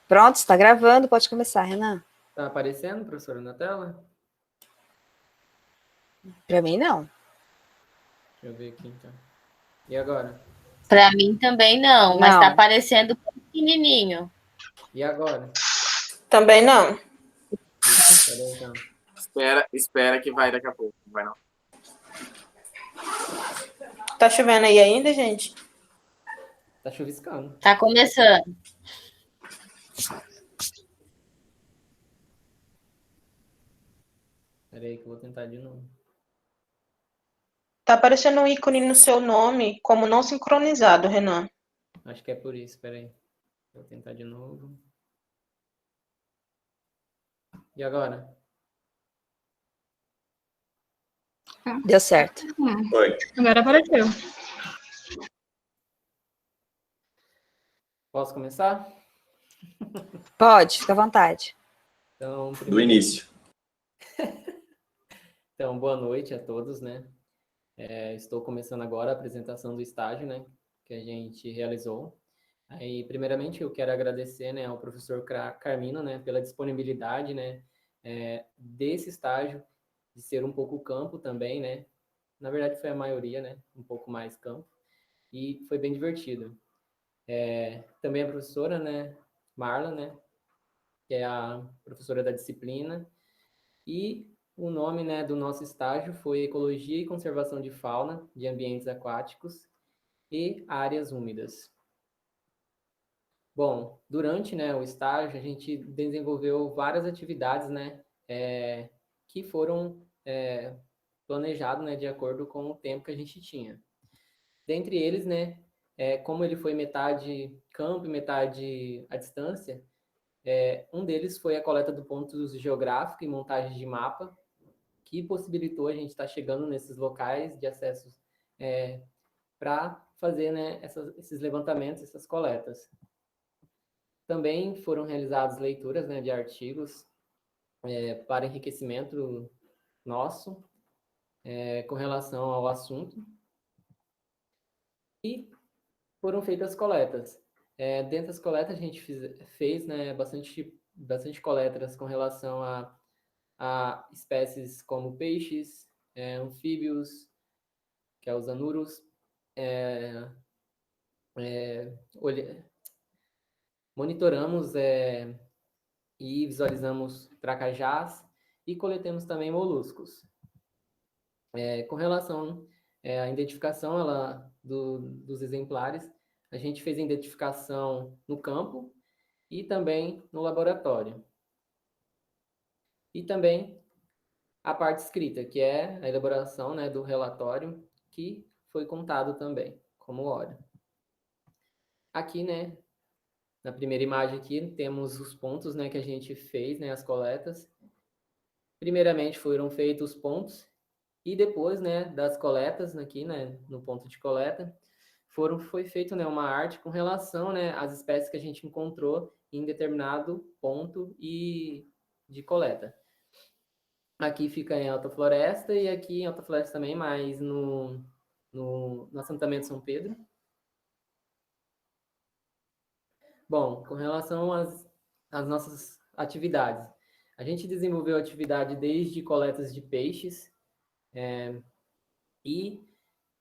Pronto, está gravando, pode começar, Renan. Tá aparecendo, professora, na tela? Para mim, não. Deixa eu ver aqui, então. E agora? Para mim também não, mas está aparecendo pequenininho. E agora? Também não. Peraí, então. Espera que vai daqui a pouco. Não vai não. Tá chovendo aí ainda, gente? Tá chuviscando. Tá começando. Peraí que eu vou tentar de novo. Tá aparecendo um ícone no seu nome como não sincronizado, Renan. Acho que é por isso, peraí. Vou tentar de novo. E agora? Deu certo. Foi. Agora apareceu. Posso começar? Pode, fica à vontade. Então, Do início. Então, boa noite a todos, né? Estou começando agora a apresentação do estágio, né? Que a gente realizou. Aí, primeiramente, eu quero agradecer, né, ao professor Carmino, né, pela disponibilidade, né, desse estágio, de ser um pouco campo também, né? Na verdade, foi a maioria, né? Um pouco mais campo. E foi bem divertido. Também a professora, né, Marla, né, que é a professora da disciplina. E o nome, né, do nosso estágio foi Ecologia e Conservação de Fauna de Ambientes Aquáticos e Áreas Úmidas. Bom, durante, né, o estágio, a gente desenvolveu várias atividades, né, que foram planejadas, né, de acordo com o tempo que a gente tinha. Dentre eles, né, como ele foi metade campo e metade à distância, um deles foi a coleta do ponto geográfico e montagem de mapa, que possibilitou a gente estar chegando nesses locais de acessos para fazer, né, esses levantamentos, essas coletas. Também foram realizadas leituras, né, de artigos para enriquecimento nosso com relação ao assunto. E foram feitas coletas. Dentro das coletas, a gente fez, né, bastante coletas com relação a espécies como peixes, anfíbios, que é os anuros, monitoramos e visualizamos tracajás e coletamos também moluscos. Com relação à identificação dos exemplares, a gente fez a identificação no campo e também no laboratório. E também a parte escrita, que é a elaboração, né, do relatório, que foi contado também como hora. Aqui, né, na primeira imagem aqui, temos os pontos, né, que a gente fez, né, as coletas. Primeiramente foram feitos os pontos e depois, né, das coletas aqui, né, no ponto de coleta, foi feito, né, uma arte com relação, né, às espécies que a gente encontrou em determinado ponto e de coleta. Aqui fica em Alta Floresta e aqui em Alta Floresta também, mas no assentamento São Pedro. Bom, com relação às nossas atividades, a gente desenvolveu atividade desde coletas de peixes e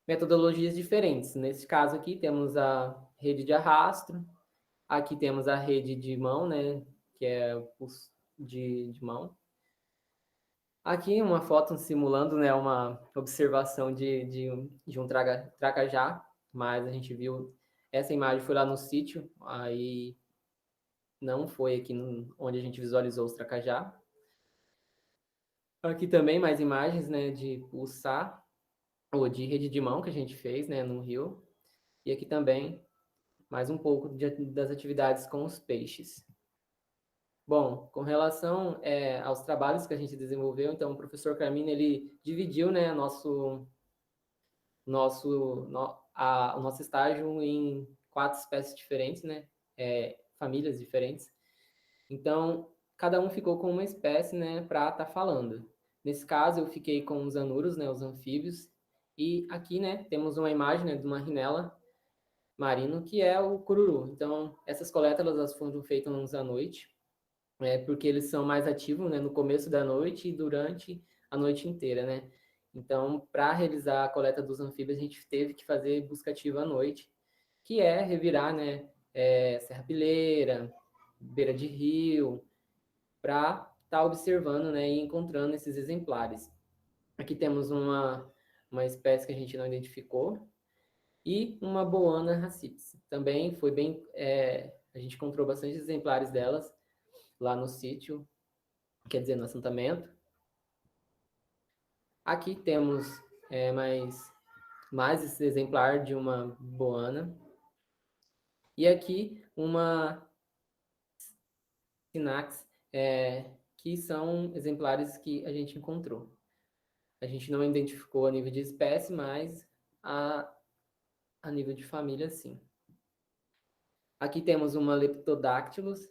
metodologias diferentes. Nesse caso aqui, temos a rede de arrasto, aqui temos a rede de mão, né, que é de mão. Aqui uma foto simulando, né, uma observação de um tracajá, mas a gente viu, essa imagem foi lá no sítio, aí não foi aqui onde a gente visualizou os tracajá. Aqui também mais imagens, né, de pulsar, ou de rede de mão que a gente fez, né, no rio. E aqui também mais um pouco das atividades com os peixes. Bom, com relação aos trabalhos que a gente desenvolveu, então o professor Carmine, ele dividiu, né, o nosso estágio em 4 espécies diferentes, né, famílias diferentes. Então, cada um ficou com uma espécie, né, para estar falando. Nesse caso, eu fiquei com os anuros, né, os anfíbios, e aqui, né, temos uma imagem, né, de uma rinela marino, que é o cururu. Então, essas coletas elas foram feitas à noite, porque eles são mais ativos, né, no começo da noite e durante a noite inteira, né? Então, para realizar a coleta dos anfíbios, a gente teve que fazer busca ativa à noite, que é revirar, né, serrapilheira, beira de rio, para estar observando, né, e encontrando esses exemplares. Aqui temos uma espécie que a gente não identificou e uma boana racips. Também foi bem, a gente encontrou bastante exemplares delas lá no sítio, quer dizer, no assentamento. Aqui temos mais esse exemplar de uma boana. E aqui uma sinax, que são exemplares que a gente encontrou. A gente não identificou a nível de espécie, mas a nível de família, sim. Aqui temos uma Leptodactylus,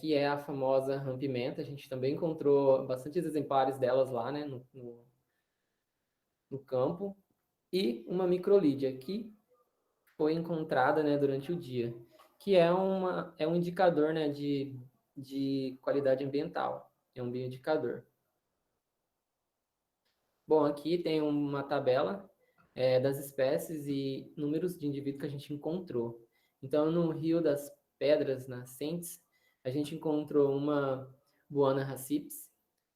que é a famosa rã-pimenta. A gente também encontrou bastantes exemplares delas lá, né, no campo. E uma microlídea, que foi encontrada, né, durante o dia, que é um indicador, né, de qualidade ambiental. É um bioindicador. Bom, aqui tem uma tabela das espécies e números de indivíduos que a gente encontrou. Então, no Rio das Pedras Nascentes, a gente encontrou uma Buana racips.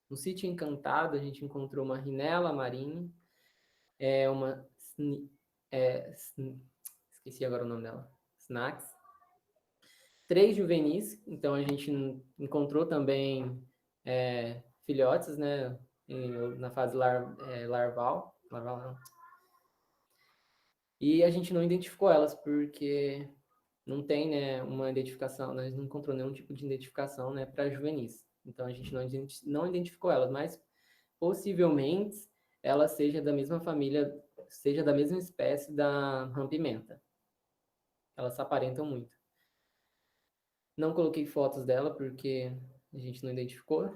No Sítio Encantado, a gente encontrou uma Rhinella marini, uma esqueci agora o nome dela, Snax. 3 juvenis, então a gente encontrou também filhotes, né, na fase larval não. E a gente não identificou elas porque não tem, né, uma identificação, nós não encontrou nenhum tipo de identificação, né, para juvenis. Então a gente não identificou elas, mas possivelmente ela seja da mesma família, seja da mesma espécie da rã-pimenta. Elas se aparentam muito. Não coloquei fotos dela porque a gente não identificou.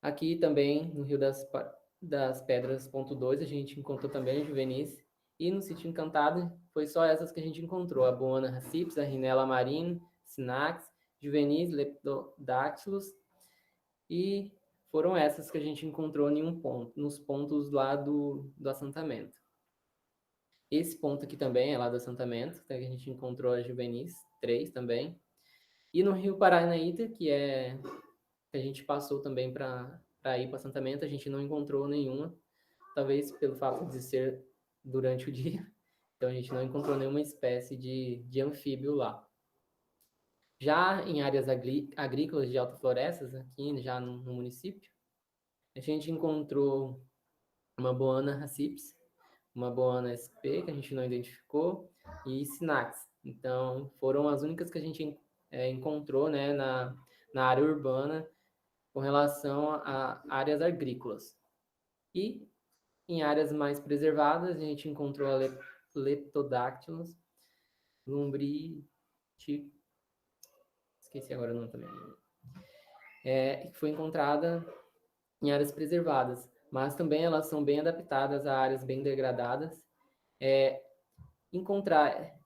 Aqui também, no Rio das Pedras, ponto 2, a gente encontrou também juvenis. E no Sítio Encantado, foi só essas que a gente encontrou. A Buana racips, a Rhinella marini, Sinax, juvenis, Leptodactylus. E foram essas que a gente encontrou em um ponto, nos pontos lá do assentamento. Esse ponto aqui também é lá do assentamento, que a gente encontrou a juvenis, 3 também. E no Rio Paranaíta, que a gente passou também para ir para o assentamento, a gente não encontrou nenhuma, talvez pelo fato de ser durante o dia. Então a gente não encontrou nenhuma espécie de anfíbio lá. Já em áreas agrícolas de alta-florestas, aqui já no município, a gente encontrou uma Boana racips, uma Boana sp, que a gente não identificou, e Sinax. Então, foram as únicas que a gente encontrou, né, na área urbana com relação a áreas agrícolas. E em áreas mais preservadas, a gente encontrou a Leptodactylus esqueci agora o nome também, que foi encontrada em áreas preservadas, mas também elas são bem adaptadas a áreas bem degradadas. Encontrar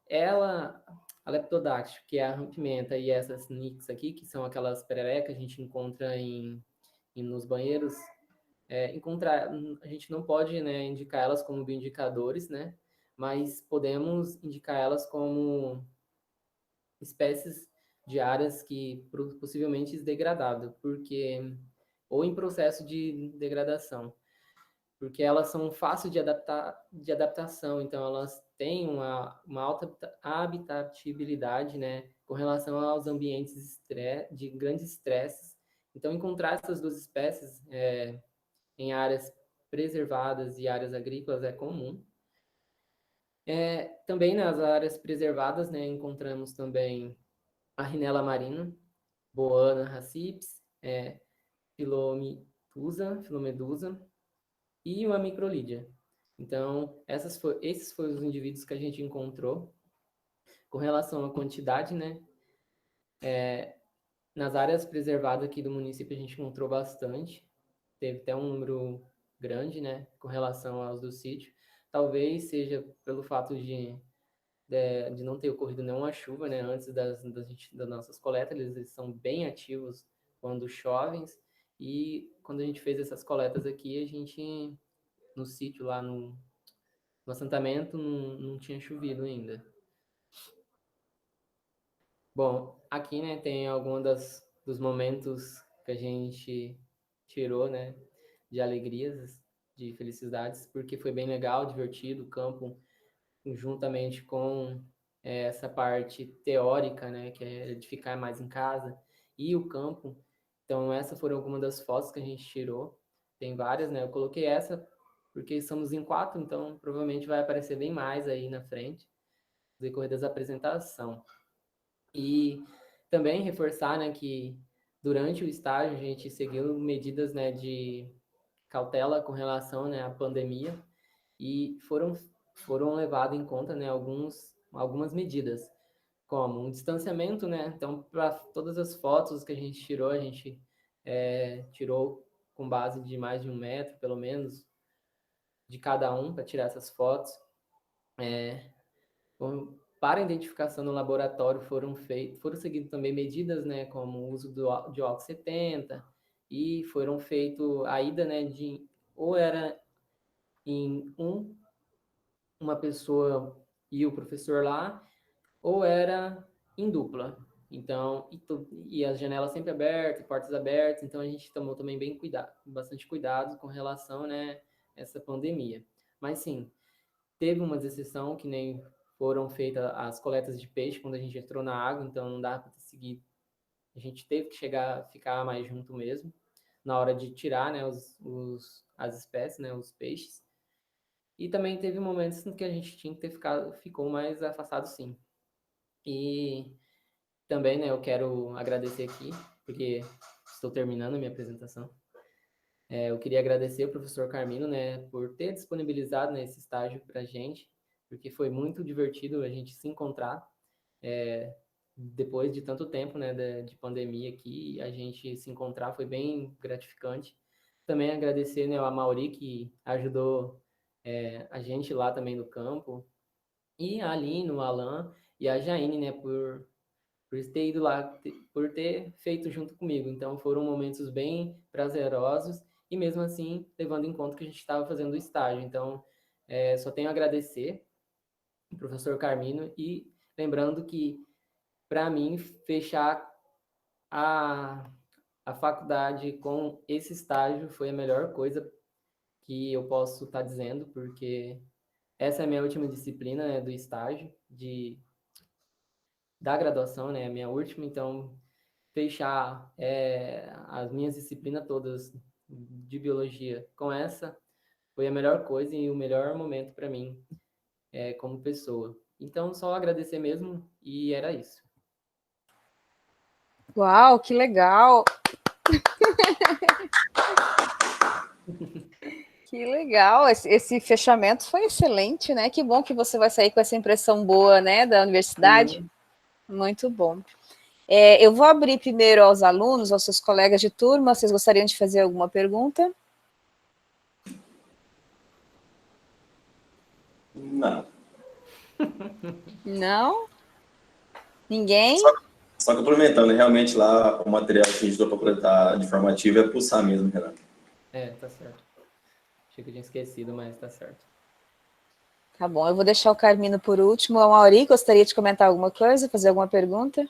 a Leptodáctilo, que é a rã-pimenta, e essas nix aqui, que são aquelas pererecas que a gente encontra nos banheiros, a gente não pode, né, indicar elas como bioindicadores, né, mas podemos indicar elas como espécies de áreas que possivelmente degradado, ou em processo de degradação, porque elas são fáceis de adaptação, então elas têm uma alta habitabilidade, né, com relação aos ambientes de grandes estresses. Então, encontrar essas duas espécies em áreas preservadas e áreas agrícolas é comum. Também nas áreas preservadas, né, encontramos também a Rhinella marina, Boana racips, Filomedusa e uma microlídea. Então, esses foram os indivíduos que a gente encontrou. Com relação à quantidade, né, nas áreas preservadas aqui do município a gente encontrou bastante. Teve até um número grande, né, com relação aos do sítio. Talvez seja pelo fato de de não ter ocorrido nenhuma chuva, né, antes das nossas coletas. Eles são bem ativos quando chovem, e quando a gente fez essas coletas aqui, a gente, no sítio lá no assentamento, não tinha chovido ainda. Bom, aqui, né, tem alguns dos momentos que a gente tirou, né, de alegrias, de felicidades, porque foi bem legal, divertido, o campo, juntamente com essa parte teórica, né, que é de ficar mais em casa, e o campo. Então, essas foram algumas das fotos que a gente tirou. Tem várias, né? Eu coloquei essa porque estamos em 4, então provavelmente vai aparecer bem mais aí na frente, no decorrer das apresentações. E também reforçar, né, que durante o estágio a gente seguiu medidas, né, de cautela com relação, né, à pandemia, e foram levadas em conta, né, algumas medidas, como um distanciamento, né? Então, para todas as fotos que a gente tirou com base de mais de 1 metro, pelo menos, de cada um, para tirar essas fotos. Para a identificação no laboratório foram seguidas também medidas, né, como o uso de álcool 70, e foram feito a ida, né, ou era em uma pessoa e o professor lá, ou era em dupla. Então, e as janelas sempre abertas, portas abertas, então a gente tomou também bastante cuidado com relação, né, a essa pandemia. Mas sim, teve uma exceção, que nem foram feitas as coletas de peixe quando a gente entrou na água, então não dá para seguir. A gente teve que ficar mais junto mesmo, na hora de tirar, né, as espécies, né, os peixes. E também teve momentos em que a gente tinha que ficou mais afastado, sim. E também, né, eu quero agradecer aqui, porque estou terminando a minha apresentação. Eu queria agradecer ao professor Carmino, né, por ter disponibilizado, né, esse estágio para a gente, porque foi muito divertido a gente se encontrar depois de tanto tempo, né, de pandemia aqui. A gente se encontrar foi bem gratificante. Também agradecer, né, a Mauri, que ajudou a gente lá também no campo, e a Aline, o Alan e a Jaine, né, por ter ido lá, por ter feito junto comigo. Então, foram momentos bem prazerosos, e mesmo assim, levando em conta que a gente estava fazendo o estágio. Então, só tenho a agradecer o professor Carmino, e lembrando que, para mim, fechar a faculdade com esse estágio foi a melhor coisa que eu posso estar dizendo, porque essa é a minha última disciplina, né, do estágio, da graduação, né, a minha última. Então, fechar as minhas disciplinas todas de biologia com essa foi a melhor coisa e o melhor momento para mim como pessoa. Então, só agradecer mesmo, e era isso. Uau, que legal! Que legal! Esse fechamento foi excelente, né? Que bom que você vai sair com essa impressão boa, né, da universidade. Sim. Muito bom. Eu vou abrir primeiro aos alunos, aos seus colegas de turma. Vocês gostariam de fazer alguma pergunta? Não. Não? Ninguém? Só complementando, realmente lá o material que a gente usou para coletar de formativo é pulsar mesmo, Renato. Tá certo. Achei que eu tinha esquecido, mas tá certo. Tá bom, eu vou deixar o Carmino por último. A Mauri, gostaria de comentar alguma coisa, fazer alguma pergunta?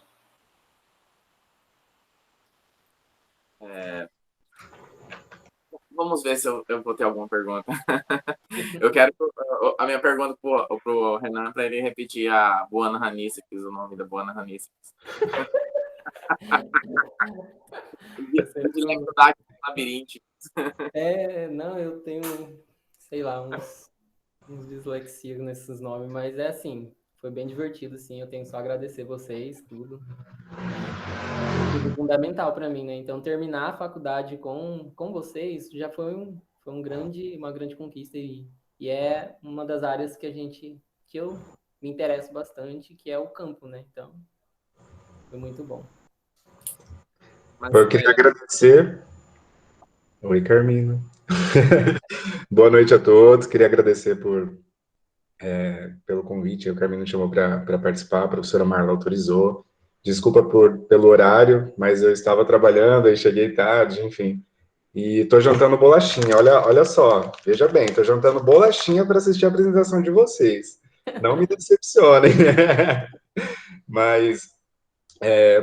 Vamos ver se eu vou ter alguma pergunta. Eu quero a minha pergunta pro Renan, para ele repetir a Boana Hanissa, que o nome da Boana Hanissa. Dificuldade labiríntica. Não, eu tenho, sei lá, uns dislexias nesses nomes, mas é assim, foi bem divertido, sim. Eu tenho só a agradecer vocês, tudo. Tudo fundamental para mim, né? Então, terminar a faculdade com vocês já foi uma grande conquista, e é uma das áreas que eu me interesso bastante, que é o campo, né? Então, foi muito bom. Eu queria agradecer. Oi, Carmino. Boa noite a todos. Queria agradecer por pelo convite. O Carmino chamou para participar, a professora Marla autorizou. Desculpa pelo horário, mas eu estava trabalhando, aí cheguei tarde, enfim. E estou jantando bolachinha, olha só, veja bem, estou jantando bolachinha para assistir a apresentação de vocês. Não me decepcionem. Mas,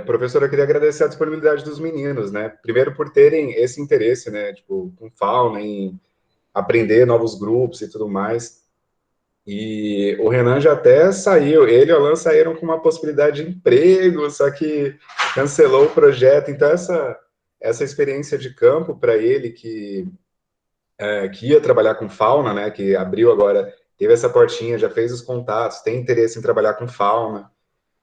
professora, eu queria agradecer a disponibilidade dos meninos, né? Primeiro por terem esse interesse, né? Tipo, com fauna, em aprender novos grupos e tudo mais. E o Renan já até saiu, ele e o Alan saíram com uma possibilidade de emprego, só que cancelou o projeto. Então, essa experiência de campo para ele, que ia trabalhar com fauna, né, que abriu agora, teve essa portinha, já fez os contatos, tem interesse em trabalhar com fauna,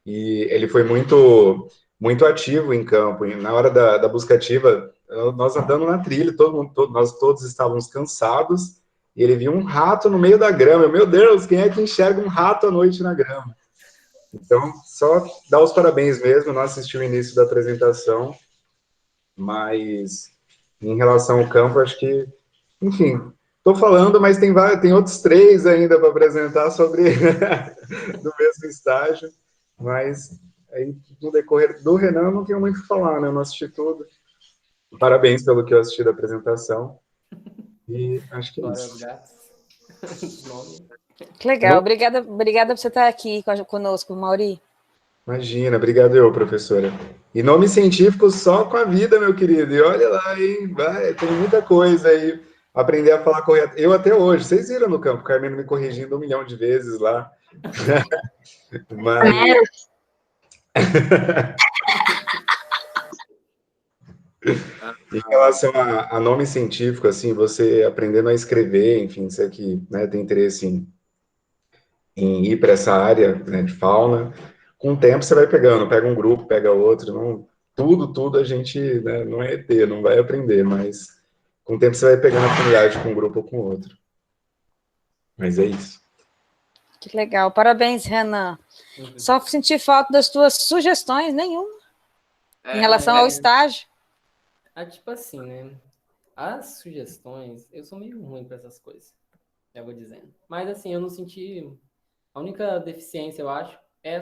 e ele foi muito, muito ativo em campo. E na hora da busca ativa, nós andando na trilha, nós todos estávamos cansados, e ele viu um rato no meio da grama. Meu Deus, quem é que enxerga um rato à noite na grama? Então, só dar os parabéns mesmo. Não assisti o início da apresentação, mas em relação ao campo, acho que, enfim, estou falando, mas tem outros 3 ainda para apresentar sobre do mesmo estágio, mas aí, no decorrer do Renan, não tenho muito o que falar, né? Eu não assisti tudo. Parabéns pelo que eu assisti da apresentação. E acho que é isso. Que legal, obrigada por você estar aqui conosco, Mauri. Imagina, obrigado eu, professora. E nome científico só com a vida, meu querido. E olha lá, hein? Tem muita coisa aí. Aprender a falar correto. Eu até hoje, vocês viram no campo, o Carmino me corrigindo 1 milhão de vezes lá. Mas... Em relação a nome científico, assim, você aprendendo a escrever, enfim, você que, né, tem interesse em ir para essa área, né, de fauna, com o tempo você vai pegando, pega um grupo, pega outro, não, tudo a gente, né, não é ET, não vai aprender, mas com o tempo você vai pegando afinidade com um grupo ou com outro. Mas é isso. Que legal, parabéns, Renan. Só senti falta das tuas sugestões, nenhuma, em relação ao estágio. Tipo assim, né? As sugestões, eu sou meio ruim para essas coisas, já vou dizendo. Mas assim, eu não senti... A única deficiência, eu acho, é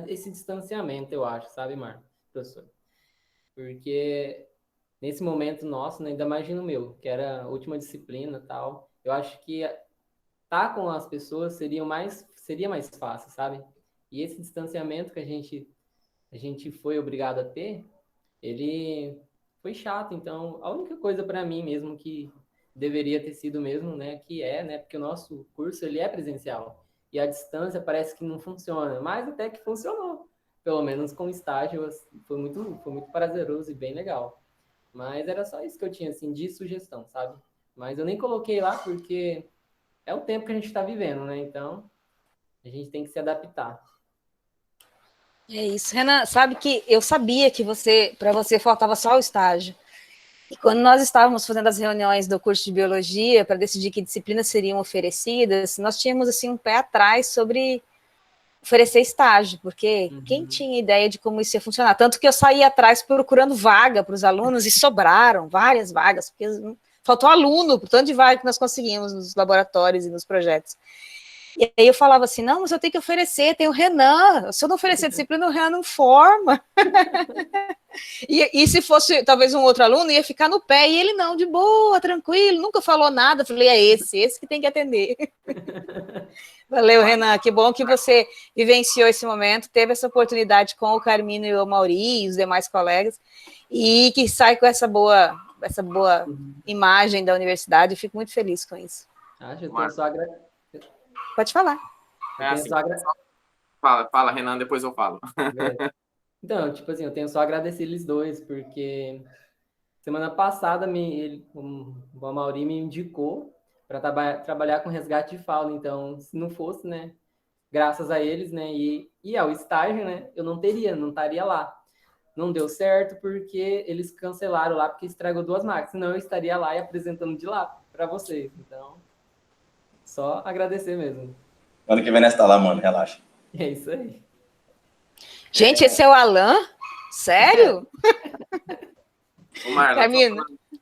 esse distanciamento, eu acho, sabe, Marco, professor? Porque nesse momento nosso, né, ainda mais no meu, que era a última disciplina e tal, eu acho que estar com as pessoas seria mais fácil, sabe? E esse distanciamento que a gente foi obrigado a ter, ele foi chato. Então, a única coisa para mim mesmo que deveria ter sido mesmo, né, que né, porque o nosso curso ele é presencial. E a distância parece que não funciona, mas até que funcionou. Pelo menos com estágio foi muito prazeroso e bem legal. Mas era só isso que eu tinha, assim, de sugestão, sabe? Mas eu nem coloquei lá porque é o tempo que a gente está vivendo, né? Então, a gente tem que se adaptar. É isso. Renan, sabe que eu sabia que para você faltava só o estágio. E quando nós estávamos fazendo as reuniões do curso de biologia para decidir que disciplinas seriam oferecidas, nós tínhamos assim um pé atrás sobre oferecer estágio, porque quem tinha ideia de como isso ia funcionar? Tanto que eu saí atrás procurando vaga para os alunos e sobraram várias vagas, porque faltou aluno, por tanto de vaga que nós conseguimos nos laboratórios e nos projetos. E aí eu falava assim, não, mas eu tenho que oferecer, tem o Renan, se eu não oferecer disciplina, o Renan não forma. E se fosse talvez um outro aluno, ia ficar no pé, e ele não, de boa, tranquilo, nunca falou nada. Eu falei, é esse que tem que atender. Valeu, Renan, que bom que você vivenciou esse momento, teve essa oportunidade com o Carmino e o Mauri e os demais colegas, e que sai com essa boa imagem da universidade. Eu fico muito feliz com isso. Eu tenho só Pode falar. Fala, Renan, depois eu falo. Então, tipo assim, eu tenho só a agradecer eles dois, porque semana passada o Mauri me indicou para trabalhar com resgate de fauna. Então, se não fosse, né, graças a eles, né, e ao estágio, né, eu não estaria lá. Não deu certo porque eles cancelaram lá, porque estragou 2 máquinas. Senão eu estaria lá e apresentando de lá para vocês. Então, só agradecer mesmo. Ano que vem nós tá lá, mano, relaxa. É isso aí. Gente, esse é o Alan? Sério? Marla,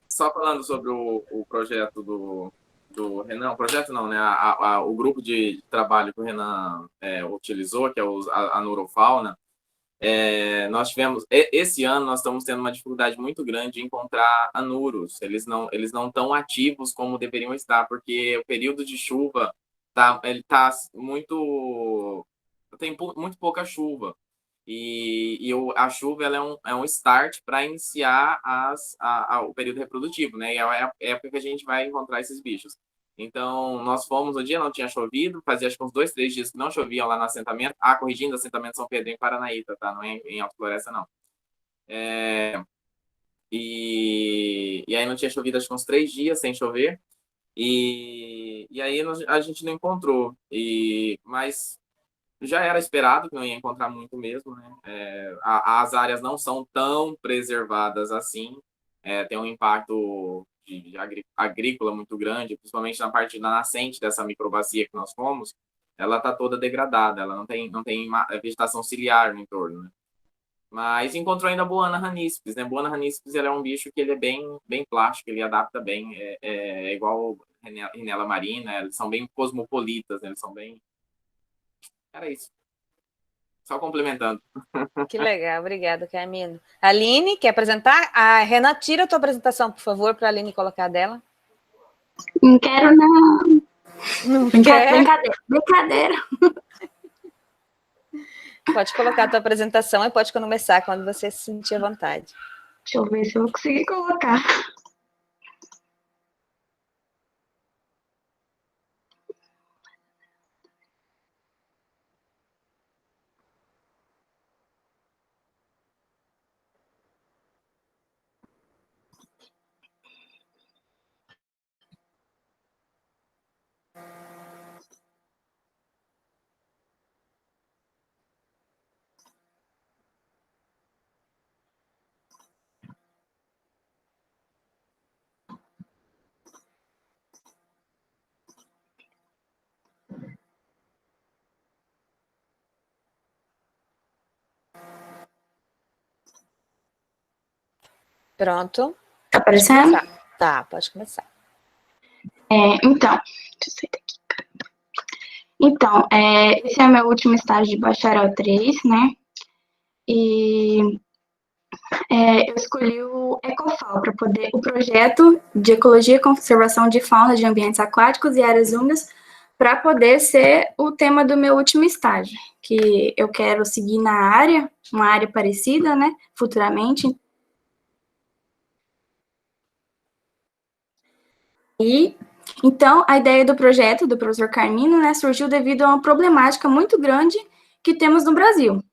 só falando sobre o projeto do o Renan, o projeto não, né? O grupo de trabalho que o Renan utilizou, que é a Neurofauna, nós tivemos, esse ano nós estamos tendo uma dificuldade muito grande de encontrar anuros. Eles não estão ativos como deveriam estar, porque o período de chuva tem muito pouca chuva. A chuva ela é um start para iniciar o período reprodutivo, né? E é a época que a gente vai encontrar esses bichos. Então, nós fomos no dia, não tinha chovido, fazia acho que uns 2, 3 dias que não chovia lá no assentamento. Corrigindo, assentamento São Pedro em Paranaíta, tá? Não é em Alta Floresta, não. E aí não tinha chovido acho que uns 3 dias sem chover. E aí a gente não encontrou. Mas já era esperado que não ia encontrar muito mesmo, né? As áreas não são tão preservadas assim. Tem um impacto de agrícola muito grande, principalmente na parte da nascente dessa microbacia que nós fomos. Ela está toda degradada, ela não tem vegetação ciliar no entorno, né? Mas encontrou ainda a Buana ranispes, né? Buana ranispes, ele é um bicho que ele é bem plástico, ele adapta bem, é igual Rhinella marina, eles são bem cosmopolitas, né? Eles são bem... Era isso. Só complementando. Que legal, obrigada, Carmino. Aline, quer apresentar? A Renan, tira a tua apresentação, por favor, para a Aline colocar dela. Não quero, não. Não quer? Brincadeira. Pode colocar a tua apresentação e pode começar quando você se sentir à vontade. Deixa eu ver se eu vou conseguir colocar. Pronto. Tá aparecendo? Tá, pode começar. Então, deixa eu sair daqui. Então, esse é o meu último estágio de bacharel 3, né? E eu escolhi o Ecofal para poder o projeto de ecologia e conservação de fauna de ambientes aquáticos e áreas úmidas para poder ser o tema do meu último estágio, que eu quero seguir na área, uma área parecida, né, futuramente. E então a ideia do projeto do professor Carmino, né, surgiu devido a uma problemática muito grande que temos no Brasil,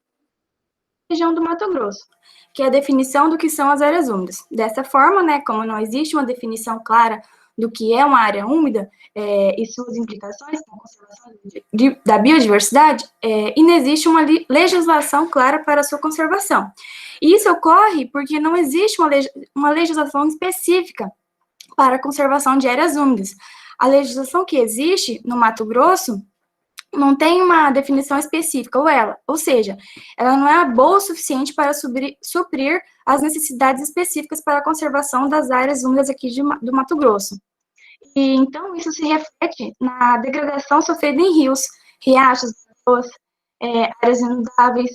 região do Mato Grosso, que é a definição do que são as áreas úmidas. Dessa forma, né, como não existe uma definição clara do que é uma área úmida e suas implicações na conservação da biodiversidade, e não existe uma legislação clara para a sua conservação. E isso ocorre porque não existe uma legislação específica para a conservação de áreas úmidas. A legislação que existe no Mato Grosso não tem uma definição específica, ou seja, ela não é boa o suficiente para suprir as necessidades específicas para a conservação das áreas úmidas aqui do Mato Grosso. E então isso se reflete na degradação sofrida em rios, riachos, áreas inundáveis,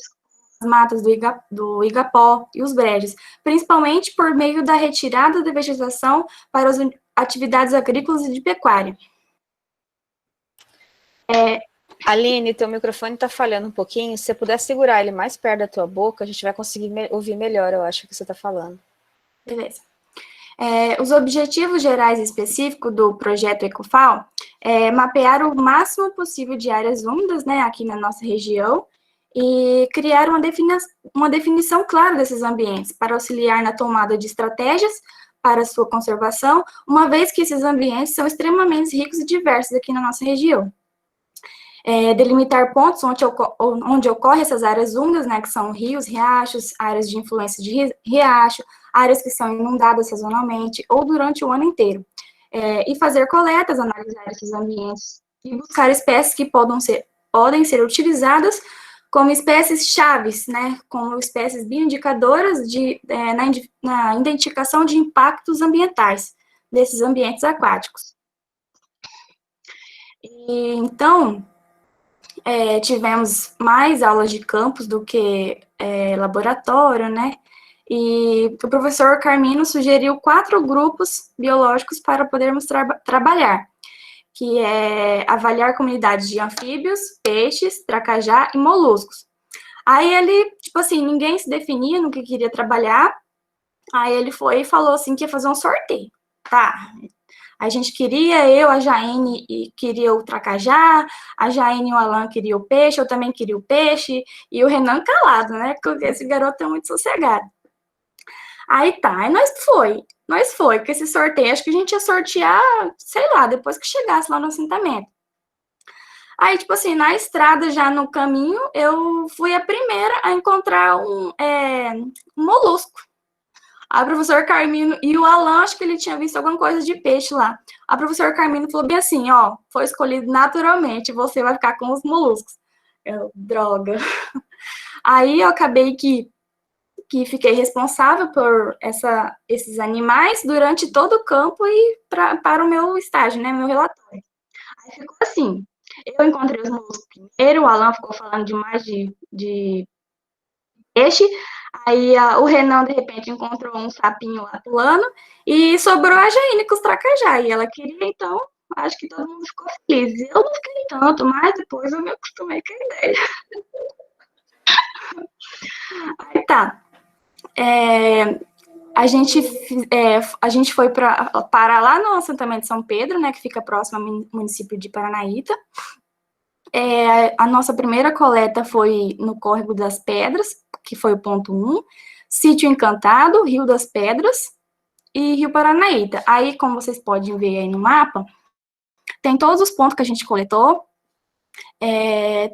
as matas do Igapó e os brejos, principalmente por meio da retirada da vegetação para as atividades agrícolas e de pecuária. Aline, teu microfone está falhando um pouquinho. Se você puder segurar ele mais perto da tua boca, a gente vai conseguir ouvir melhor, eu acho, o que você está falando. Beleza. Os objetivos gerais e específicos do projeto Ecofal é mapear o máximo possível de áreas úmidas, né, aqui na nossa região, e criar uma definição clara desses ambientes para auxiliar na tomada de estratégias para sua conservação, uma vez que esses ambientes são extremamente ricos e diversos aqui na nossa região. Delimitar pontos onde ocorrem essas áreas úmidas, né, que são rios, riachos, áreas de influência de riacho, áreas que são inundadas sazonalmente ou durante o ano inteiro. E fazer coletas, analisar esses ambientes e buscar espécies que podem ser utilizadas como espécies chaves, né, como espécies bioindicadoras na identificação de impactos ambientais desses ambientes aquáticos. E, então, tivemos mais aulas de campus do que laboratório, né? E o professor Carmino sugeriu 4 grupos biológicos para podermos trabalhar, que é avaliar comunidades de anfíbios, peixes, tracajá e moluscos. Aí ele, tipo assim, ninguém se definia no que queria trabalhar, aí ele foi e falou assim que ia fazer um sorteio. Tá, a gente queria, eu, a Jaine queria o tracajá, a Jaine e o Alan queriam o peixe, eu também queria o peixe, e o Renan calado, né, porque esse garoto é muito sossegado. Aí tá, aí nós foi, com esse sorteio, acho que a gente ia sortear, sei lá, depois que chegasse lá no assentamento. Aí, tipo assim, na estrada, já no caminho, eu fui a primeira a encontrar um molusco. A professora Carmino e o Alan, acho que ele tinha visto alguma coisa de peixe lá. A professora Carmino falou bem assim, ó, foi escolhido naturalmente, você vai ficar com os moluscos. Droga. Aí eu acabei que fiquei responsável por esses animais durante todo o campo e para o meu estágio, né, meu relatório. Aí ficou assim, eu encontrei os moluscos primeiro, o Alan ficou falando demais de peixe, aí o Renan, de repente, encontrou um sapinho lá pulando, e sobrou a Jaine com os tracajá, e ela queria, então, acho que todo mundo ficou feliz. Eu não fiquei tanto, mas depois eu me acostumei com a ideia. Aí tá. A gente foi para lá no assentamento de São Pedro, né, que fica próximo ao município de Paranaíta. A nossa primeira coleta foi no Córrego das Pedras, que foi o ponto 1, Sítio Encantado, Rio das Pedras e Rio Paranaíta. Aí, como vocês podem ver aí no mapa, tem todos os pontos que a gente coletou,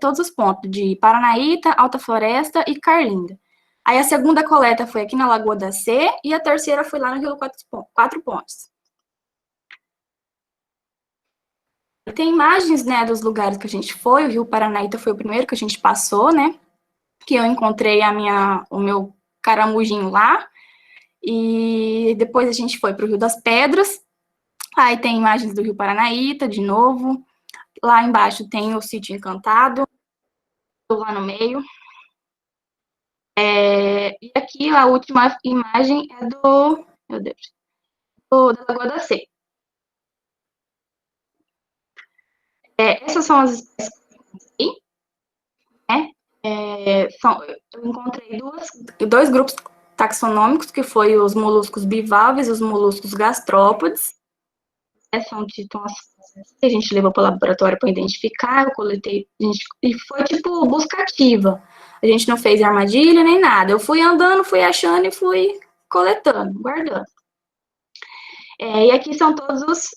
todos os pontos de Paranaíta, Alta Floresta e Carlinda. Aí a segunda coleta foi aqui na Lagoa da C e a terceira foi lá no Rio Quatro Pontes. Tem imagens, né, dos lugares que a gente foi. O Rio Paranaíta foi o primeiro que a gente passou, né, que eu encontrei o meu caramujinho lá, e depois a gente foi para o Rio das Pedras. Aí tem imagens do Rio Paranaíta, de novo. Lá embaixo tem o Sítio Encantado, lá no meio. E aqui a última imagem é meu Deus, da Lagoa da C. Essas são as espécies que eu encontrei, né? Eu encontrei dois grupos taxonômicos, que foi os moluscos bivalves e os moluscos gastrópodes. São titãs que a gente levou para o laboratório para identificar, eu coletei, e foi tipo busca ativa. A gente não fez armadilha nem nada. Eu fui andando, fui achando e fui coletando, guardando. E aqui são todos os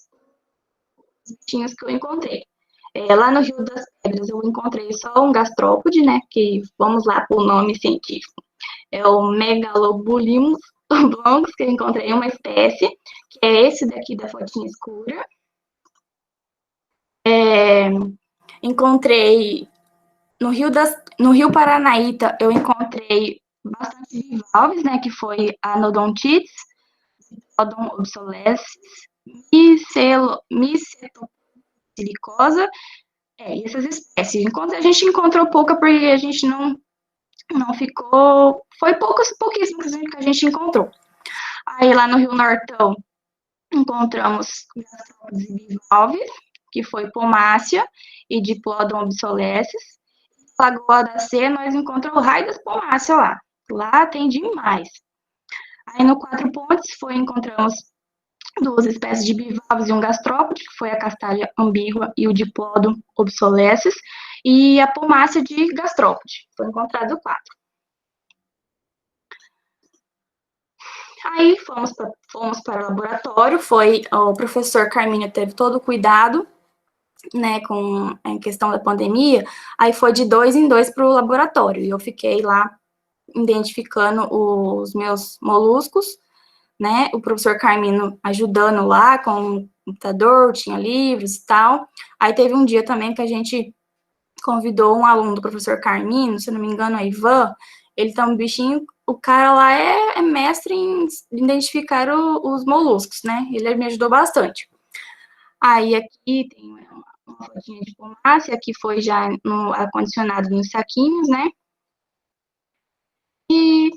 bichinhos que eu encontrei. Lá no Rio das Pedras eu encontrei só um gastrópode, né? Que vamos lá para o nome científico. É o Megalobulimus oblongos, que eu encontrei uma espécie, que é esse daqui da fotinha escura. Encontrei no Rio Paranaíta, eu encontrei bastante bivalves, né, que foi a Nodontites, Odon obsolescens, Micetosilicosa, essas espécies. A gente encontrou pouca porque a gente não ficou, foi pouquíssimas que a gente encontrou. Aí lá no Rio Nortão, encontramos gastrópodes e bivalves, que foi Pomácia e Diplodon obsolescens. Lagoa da C, nós encontramos o raio das Pomácia lá. Lá tem demais. Aí no Quatro Pontes encontramos 2 espécies de bivalves e um gastrópode, que foi a Castalia ambígua e o Diplodon obsolescens, e a Pomácia de gastrópode. Foi encontrado 4. Aí fomos para o laboratório, o professor Carmino teve todo o cuidado, né, com a questão da pandemia, aí foi de 2 em 2 para o laboratório, e eu fiquei lá identificando os meus moluscos, né, o professor Carmino ajudando lá com o computador, tinha livros e tal. Aí teve um dia também que a gente convidou um aluno do professor Carmino, se não me engano, a Ivan, ele tá um bichinho, o cara lá é mestre em identificar os moluscos, né, ele me ajudou bastante. Aí aqui tem uma fotinha de fumaça, aqui foi já no acondicionado nos saquinhos, né? E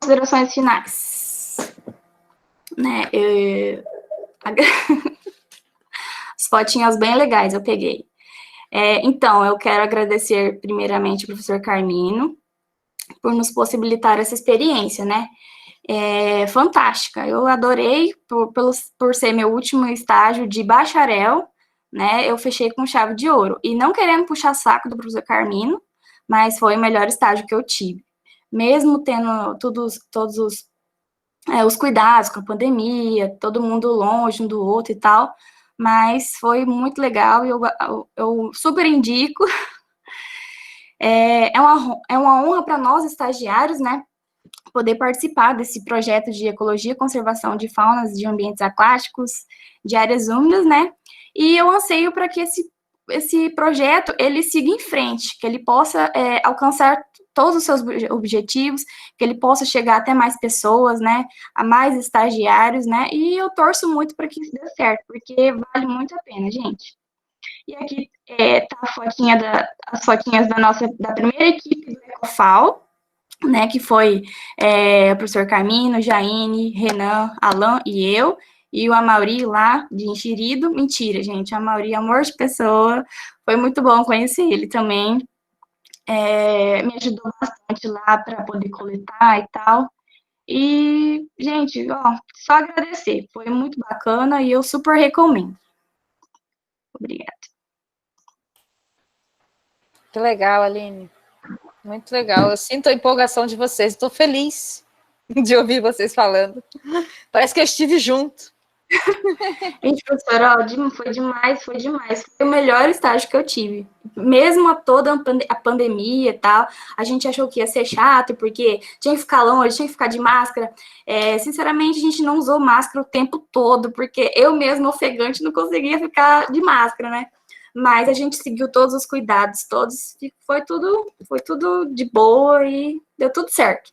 considerações finais, né? As fotinhas bem legais eu peguei. Então, eu quero agradecer primeiramente ao professor Carmino por nos possibilitar essa experiência, né? Fantástica. Eu adorei por ser meu último estágio de bacharel, né? Eu fechei com chave de ouro. E não querendo puxar saco do professor Carmino, mas foi o melhor estágio que eu tive. Mesmo tendo todos os cuidados com a pandemia, todo mundo longe um do outro e tal, mas foi muito legal e eu super indico. É uma honra para nós, estagiários, né, poder participar desse projeto de ecologia e conservação de faunas de ambientes aquáticos, de áreas úmidas, né, e eu anseio para que esse projeto, ele siga em frente, que ele possa alcançar todos os seus objetivos, que ele possa chegar até mais pessoas, né, a mais estagiários, né, e eu torço muito para que isso dê certo, porque vale muito a pena, gente. E aqui tá as fotinhas da primeira equipe do Ecofal, né, que foi o professor Carmino, Jaine, Renan, Alan e eu, e o Amaury lá, de Enxerido. Mentira, gente, o Amaury, amor de pessoa, foi muito bom conhecer ele também, me ajudou bastante lá para poder coletar e tal. E, gente, ó, só agradecer, foi muito bacana e eu super recomendo. Obrigada. Que legal, Aline. Muito legal. Eu sinto a empolgação de vocês. Estou feliz de ouvir vocês falando. Parece que eu estive junto. Gente, professora, foi demais. Foi o melhor estágio que eu tive. Mesmo toda a pandemia e tal, a gente achou que ia ser chato, porque tinha que ficar longe, tinha que ficar de máscara. Sinceramente, a gente não usou máscara o tempo todo, porque eu mesma, ofegante, não conseguia ficar de máscara, né? Mas a gente seguiu todos os cuidados, e foi tudo de boa e deu tudo certo.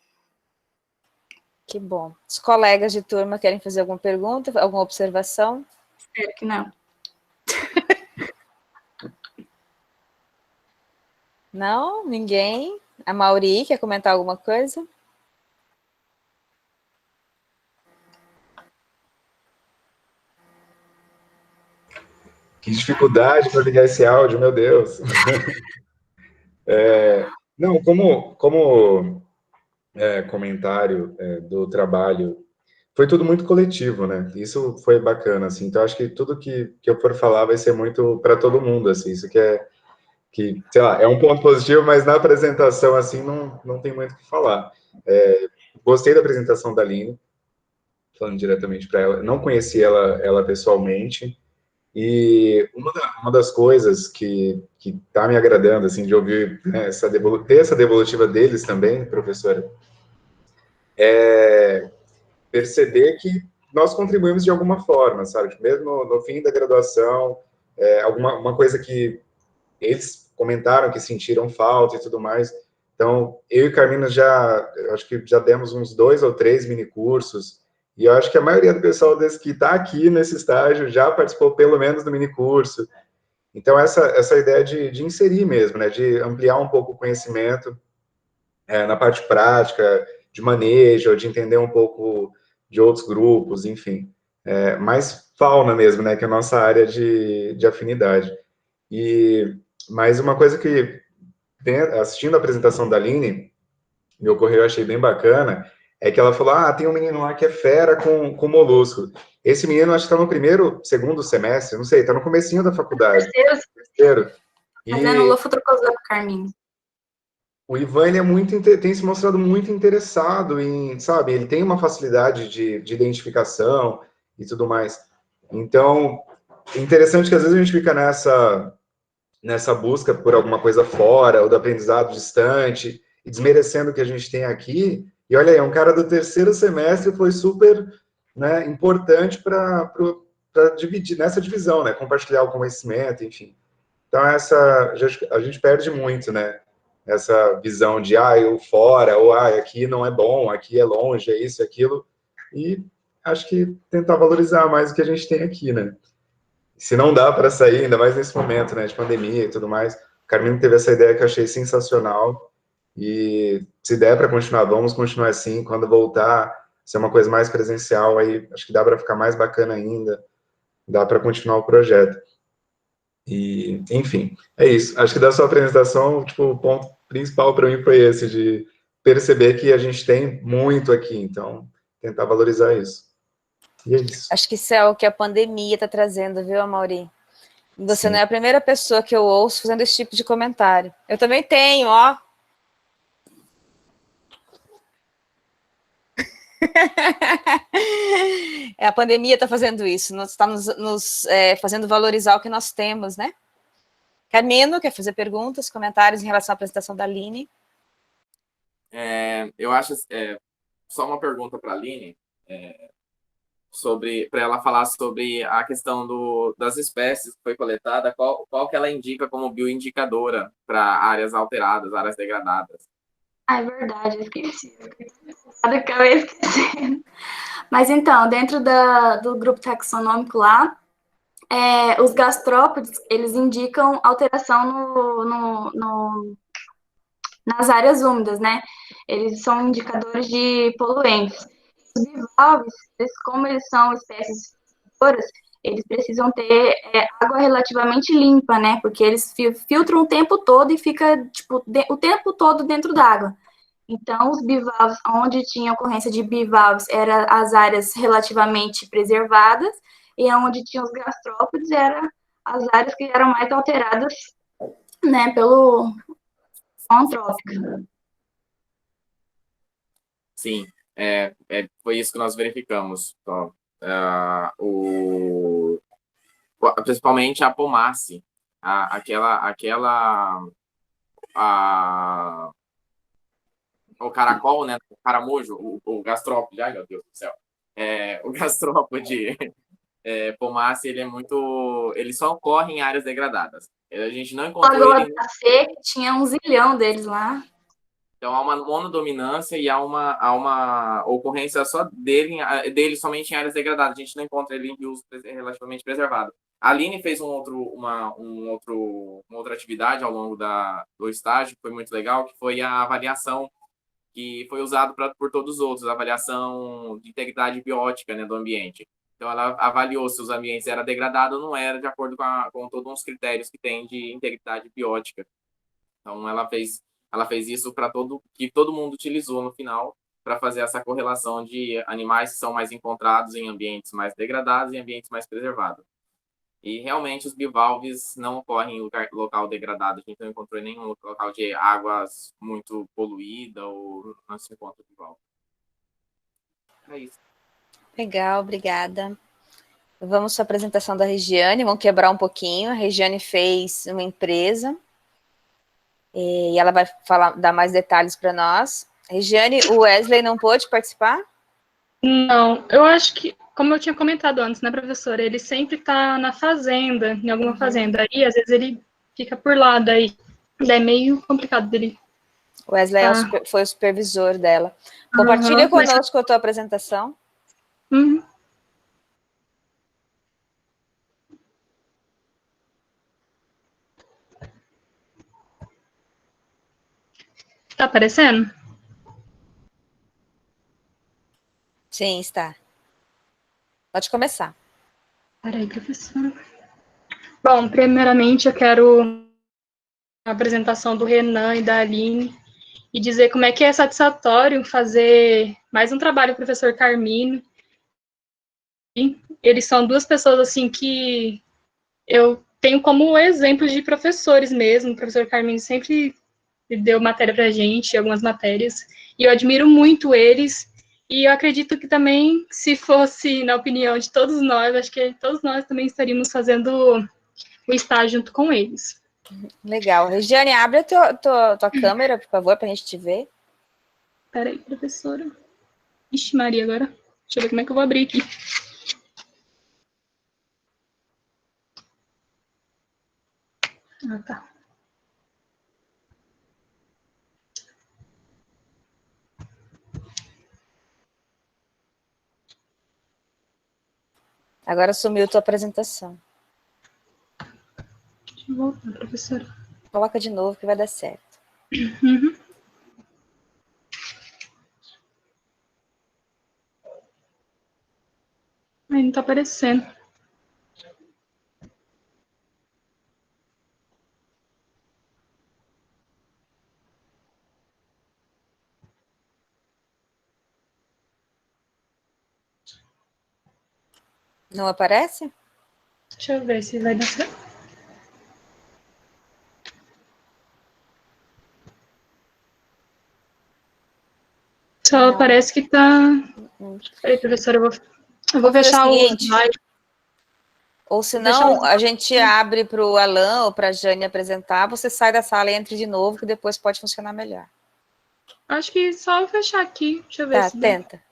Que bom. Os colegas de turma querem fazer alguma pergunta, alguma observação? Espero que não. Não? Ninguém? A Mauri quer comentar alguma coisa? Que dificuldade para ligar esse áudio, meu Deus. Não, como comentário do trabalho, foi tudo muito coletivo, né? Isso foi bacana, assim. Então, acho que tudo que eu for falar vai ser muito para todo mundo, assim. Isso que, sei lá, é um ponto positivo, mas na apresentação, assim, não tem muito o que falar. Gostei da apresentação da Aline, falando diretamente para ela. Não conheci ela pessoalmente, e uma das coisas que está me agradando, assim, de ouvir, né, ter essa devolutiva deles também, professora, é perceber que nós contribuímos de alguma forma, sabe? Mesmo no fim da graduação, uma coisa que eles comentaram que sentiram falta e tudo mais. Então, eu e Carmina acho que já demos uns 2 ou 3 minicursos, e eu acho que a maioria do pessoal que está aqui nesse estágio já participou pelo menos do minicurso. Então, essa ideia de inserir mesmo, né, de ampliar um pouco o conhecimento na parte prática, de manejo, de entender um pouco de outros grupos, enfim. Mais fauna mesmo, né, que é a nossa área de afinidade. Mas uma coisa que, assistindo a apresentação da Aline, me ocorreu, eu achei bem bacana, é que ela falou, tem um menino lá que é fera com molusco. Esse menino, acho que está no segundo semestre, não sei, está no comecinho da faculdade. Terceiro. Fazendo lofotrocosor com o Carminho. O Ivan, ele tem se mostrado muito interessado em, sabe, ele tem uma facilidade de identificação e tudo mais. Então, é interessante que às vezes a gente fica nessa busca por alguma coisa fora, ou do aprendizado distante, e desmerecendo o que a gente tem aqui. E olha aí, um cara do terceiro semestre foi super, né, importante para dividir, nessa divisão, né, compartilhar o conhecimento, enfim. Então, a gente perde muito, né, essa visão de, eu fora, ou aqui não é bom, aqui é longe, é isso, é aquilo, e acho que tentar valorizar mais o que a gente tem aqui, né. Se não dá para sair, ainda mais nesse momento, né, de pandemia e tudo mais, o Carmino teve essa ideia que eu achei sensacional, e se der para continuar, vamos continuar assim. Quando voltar, ser uma coisa mais presencial, aí acho que dá para ficar mais bacana ainda, dá para continuar o projeto. E, enfim, é isso. Acho que da sua apresentação, tipo, o ponto principal para mim foi esse, de perceber que a gente tem muito aqui, então tentar valorizar isso. E é isso. Acho que isso é o que a pandemia está trazendo, viu, Amaury? Você Sim. não é a primeira pessoa que eu ouço fazendo esse tipo de comentário. Eu também tenho, ó. A pandemia está fazendo isso, está nos fazendo valorizar o que nós temos, né? Carmino, quer fazer perguntas, comentários em relação à apresentação da Aline? Eu acho só uma pergunta para a Aline, para ela falar sobre a questão das espécies que foi coletada, qual que ela indica como bioindicadora para áreas alteradas, áreas degradadas. Ah, é verdade, eu esqueci. Acabei esquecendo. Mas então, dentro do grupo taxonômico lá, os gastrópodes, eles indicam alteração nas áreas úmidas, né? Eles são indicadores de poluentes. Os bivalves, como eles são espécies exploradoras, eles precisam ter água relativamente limpa, né? Porque eles filtram o tempo todo e fica, tipo, o tempo todo dentro d'água. Então, os bivalves, onde tinha ocorrência de bivalves, eram as áreas relativamente preservadas, e onde tinha os gastrópodes, eram as áreas que eram mais alteradas, né, pelo antrópica. Sim, foi isso que nós verificamos. Então, principalmente a pomace, o caracol, né? O caramujo, o gastrópode, ai meu Deus do céu. O gastrópode pomace, ele só ocorre em áreas degradadas. A gente não encontrou Lagoa ele. da Seca, tinha 1 zilhão deles lá. Então há uma monodominância e há uma ocorrência só dele somente em áreas degradadas. A gente não encontra ele em rios relativamente preservados. A Aline fez uma outra atividade ao longo do estágio, que foi muito legal, que foi a avaliação que foi usado por todos os outros, a avaliação de integridade biótica, né, do ambiente. Então, ela avaliou se os ambientes eram degradados ou não era, de acordo com todos os critérios que tem de integridade biótica. Então, ela fez isso que todo mundo utilizou no final, para fazer essa correlação de animais que são mais encontrados em ambientes mais degradados e ambientes mais preservados. E realmente os bivalves não ocorrem em local degradado. A gente não encontrou nenhum local de águas muito poluída ou não se encontra bivalve. É isso. Legal, obrigada. Vamos para a apresentação da Regiane, vamos quebrar um pouquinho. A Regiane fez uma empresa e ela vai dar mais detalhes para nós. Regiane, o Wesley não pôde participar? Não, eu acho que, como eu tinha comentado antes, né, professora, ele sempre está na fazenda, em alguma fazenda, aí às vezes ele fica por lá, daí é meio complicado dele. O Wesley foi o supervisor dela. Compartilha conosco a tua apresentação. Tá aparecendo? Sim, está. Pode começar. Peraí, professora. Bom, primeiramente eu quero a apresentação do Renan e da Aline e dizer como é que é satisfatório fazer mais um trabalho com o professor Carmino. Eles são duas pessoas assim que eu tenho como exemplo de professores mesmo. O professor Carmino sempre deu matéria para a gente, algumas matérias, e eu admiro muito eles, e eu acredito que também, se fosse na opinião de todos nós, acho que todos nós também estaríamos fazendo o estágio junto com eles. Legal. Regiane, abre a tua câmera, por favor, para a gente te ver. Peraí, professora. Ixi, Maria, agora. Deixa eu ver como é que eu vou abrir aqui. Ah, tá. Agora sumiu tua apresentação. voltar, professora. Coloca de novo que vai dar certo. Uhum. Aí não tá aparecendo. Não aparece? Deixa eu ver se vai dar certo. Só Não. parece que tá... Peraí, professora, eu vou Vamos fazer fechar o o seguinte. slide. Ou senão, a gente abre para o Alan ou para a Jane apresentar, você sai da sala e entra de novo, que depois pode funcionar melhor. Acho que só eu fechar aqui. Deixa eu ver Tá, se dá. tenta.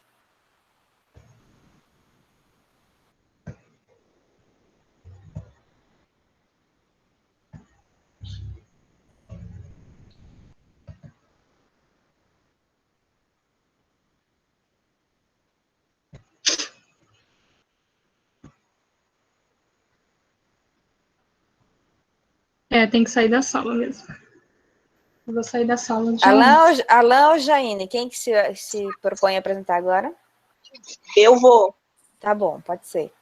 Tem que sair da sala mesmo. Eu vou sair da sala já. Alan ou Jaine? Quem que se propõe a apresentar agora? Eu vou. Tá bom, pode ser.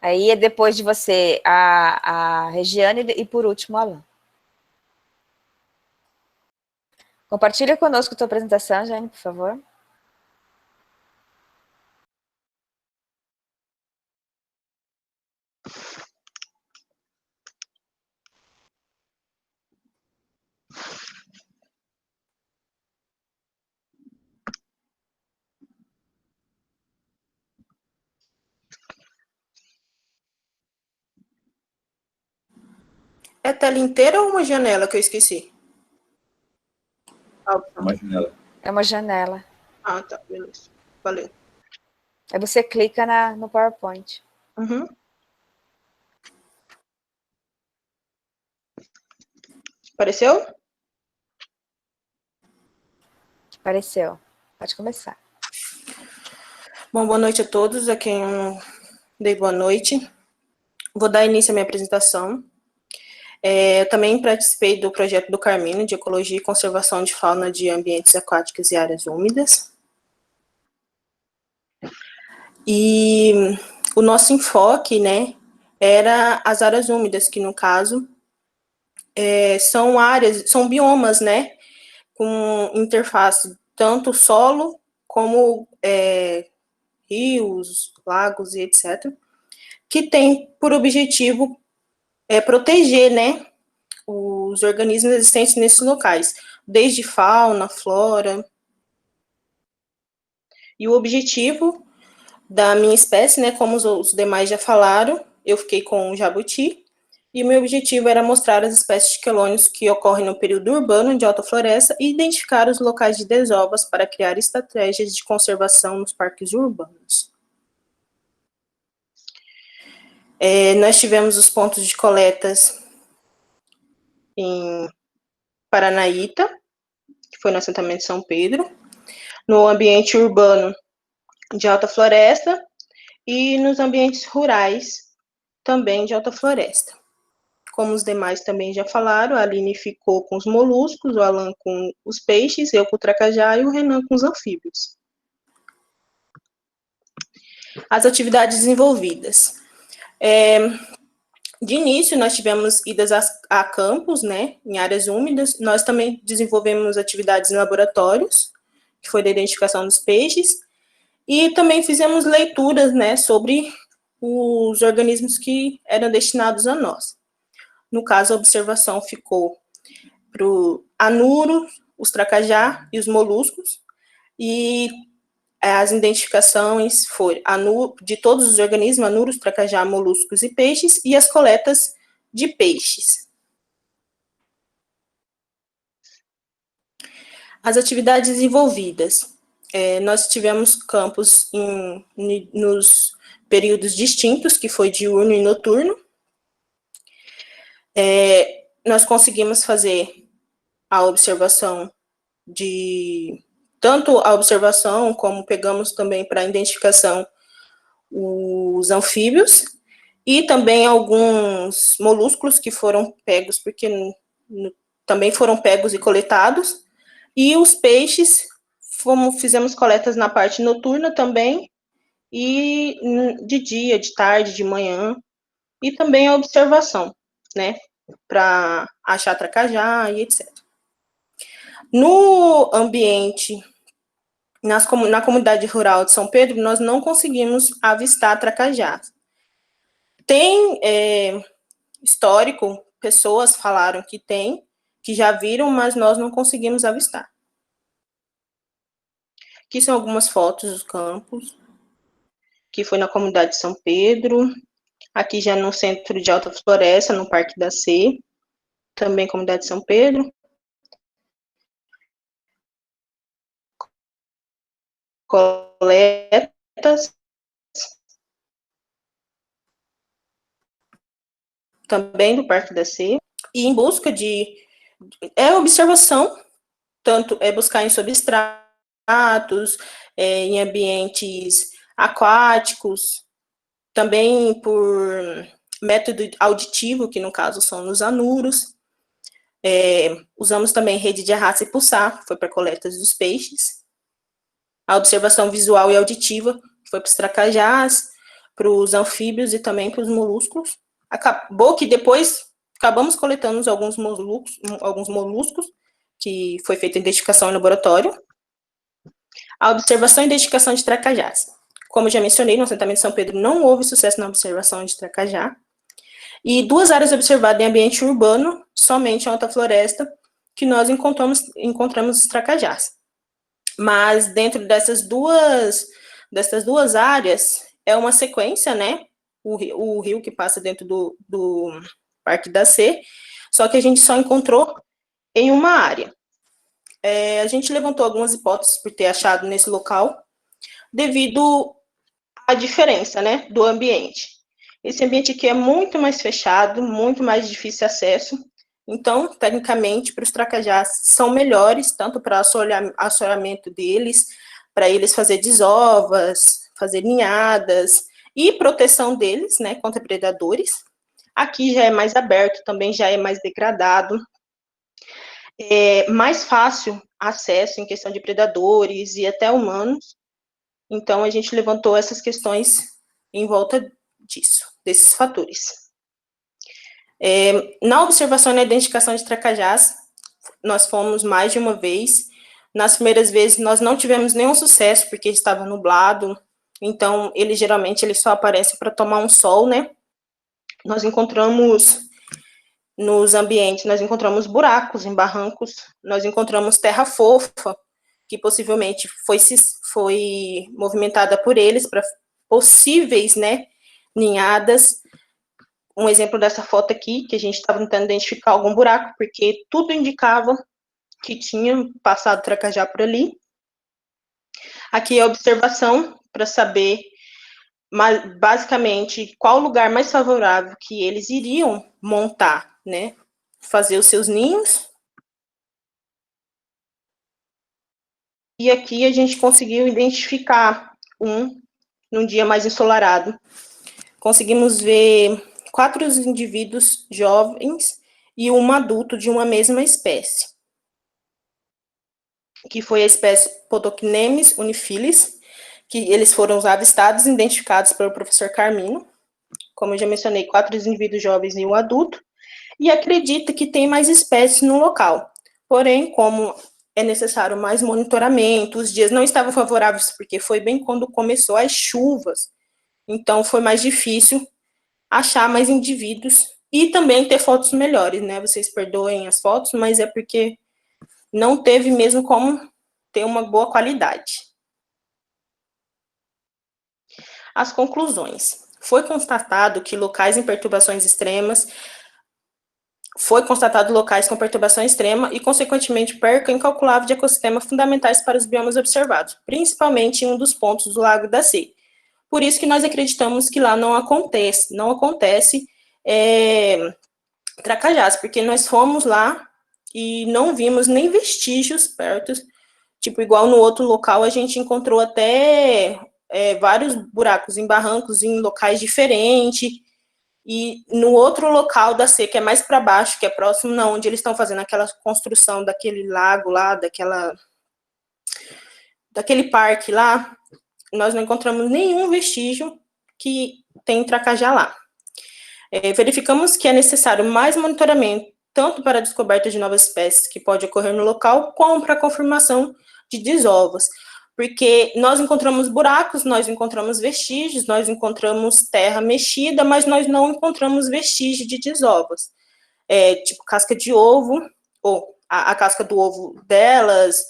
Aí é depois de você a Regiane e por último o Alan. Compartilha conosco a tua apresentação, Jaine, por favor. É tela inteira ou uma janela que eu esqueci? Uma janela. É uma janela. Ah, tá, beleza. Valeu. Aí você clica no PowerPoint. Uhum. Apareceu? Apareceu. Pode começar. Bom, boa noite a todos. A quem eu dei boa noite. Vou dar início à minha apresentação. Eu também participei do projeto do Carmino de Ecologia e Conservação de Fauna de Ambientes Aquáticos e Áreas Úmidas. E o nosso enfoque, né, era as áreas úmidas, que no caso são áreas, são biomas, né, com interface tanto solo como rios, lagos e etc., que tem por objetivo proteger, né, os organismos existentes nesses locais, desde fauna, flora. E o objetivo da minha espécie, né, como os demais já falaram, eu fiquei com o jabuti, e o meu objetivo era mostrar as espécies de quelônios que ocorrem no período urbano de alta floresta e identificar os locais de desovas para criar estratégias de conservação nos parques urbanos. Nós tivemos os pontos de coletas em Paranaíta, que foi no assentamento de São Pedro, no ambiente urbano de alta floresta e nos ambientes rurais também de alta floresta. Como os demais também já falaram, a Aline ficou com os moluscos, o Alan com os peixes, eu com o tracajá e o Renan com os anfíbios. As atividades desenvolvidas. De início, nós tivemos idas a campos, né, em áreas úmidas. Nós também desenvolvemos atividades em laboratórios, que foi da identificação dos peixes, e também fizemos leituras, né, sobre os organismos que eram destinados a nós. No caso, a observação ficou para o anuro, os tracajá e os moluscos, e as identificações foram de todos os organismos, anuros, tracajá, moluscos e peixes, e as coletas de peixes. As atividades desenvolvidas. Nós tivemos campos nos períodos distintos, que foi diurno e noturno. Nós conseguimos fazer a observação tanto a observação, como pegamos também para identificação os anfíbios, e também alguns molúsculos que foram pegos, porque também foram pegos e coletados, e os peixes, fizemos coletas na parte noturna também, e de dia, de tarde, de manhã, e também a observação, né, para achar tracajá e etc. No ambiente, na comunidade rural de São Pedro, nós não conseguimos avistar tracajás. Tem histórico, pessoas falaram que tem, que já viram, mas nós não conseguimos avistar. Aqui são algumas fotos dos campos, que foi na comunidade de São Pedro, aqui já no centro de Alta Floresta, no Parque da Sé, também comunidade de São Pedro. Coletas, também do Parque da Sé, e em busca de observação, tanto buscar em substratos, em ambientes aquáticos, também por método auditivo, que no caso são nos anuros. Usamos também rede de arrasto e pulsar, que foi para coletas dos peixes. A observação visual e auditiva, que foi para os tracajás, para os anfíbios e também para os molúsculos. Acabou que depois acabamos coletando alguns molúsculos, que foi feita a identificação em laboratório. A observação e identificação de tracajás. Como eu já mencionei, no assentamento de São Pedro não houve sucesso na observação de tracajá. E 2 áreas observadas em ambiente urbano, somente em Alta Floresta, que nós encontramos os tracajás. Mas dentro dessas duas áreas, é uma sequência, né? O rio que passa dentro do Parque da Sé, só que a gente só encontrou em uma área. A gente levantou algumas hipóteses por ter achado nesse local, devido à diferença, né, do ambiente. Esse ambiente aqui é muito mais fechado, muito mais difícil acesso, então, tecnicamente, para os tracajás são melhores, tanto para assoreamento deles, para eles fazer desovas, fazer ninhadas, e proteção deles, né, contra predadores. Aqui já é mais aberto, também já é mais degradado, mais fácil acesso em questão de predadores e até humanos. Então, a gente levantou essas questões em volta desses fatores. Na observação e na identificação de tracajás, nós fomos mais de uma vez. Nas primeiras vezes, nós não tivemos nenhum sucesso, porque estava nublado, então, geralmente, eles só aparecem para tomar um sol, né? Nós encontramos, nos ambientes, nós encontramos buracos em barrancos, nós encontramos terra fofa, que possivelmente foi movimentada por eles para possíveis, né, ninhadas. Um exemplo dessa foto aqui, que a gente estava tentando identificar algum buraco, porque tudo indicava que tinha passado tracajá por ali. Aqui é a observação, para saber, basicamente, qual o lugar mais favorável que eles iriam montar, né, fazer os seus ninhos. E aqui a gente conseguiu identificar num dia mais ensolarado. Conseguimos ver 4 indivíduos jovens e um adulto de uma mesma espécie, que foi a espécie Podocnemis unifilis, que eles foram avistados e identificados pelo professor Carmino. Como eu já mencionei, 4 indivíduos jovens e um adulto, e acredita que tem mais espécies no local. Porém, como é necessário mais monitoramento, os dias não estavam favoráveis, porque foi bem quando começou as chuvas, então foi mais difícil achar mais indivíduos e também ter fotos melhores, né? Vocês perdoem as fotos, mas é porque não teve mesmo como ter uma boa qualidade. As conclusões. Foi constatado que locais com perturbação extrema e, consequentemente, perca incalculável de ecossistema fundamentais para os biomas observados, principalmente em um dos pontos do Lago da Sé. Por isso que nós acreditamos que lá não acontece tracajás, porque nós fomos lá e não vimos nem vestígios perto, tipo, igual no outro local a gente encontrou até vários buracos em barrancos em locais diferentes, E no outro local da C, que é mais para baixo, que é próximo, não, onde eles estão fazendo aquela construção daquele lago lá, daquele parque lá, nós não encontramos nenhum vestígio que tem Tracajá lá. Verificamos que é necessário mais monitoramento, tanto para a descoberta de novas espécies que pode ocorrer no local, como para a confirmação de desovas, porque nós encontramos buracos, nós encontramos vestígios, nós encontramos terra mexida, mas nós não encontramos vestígios de desovas, tipo casca de ovo, ou a casca do ovo delas,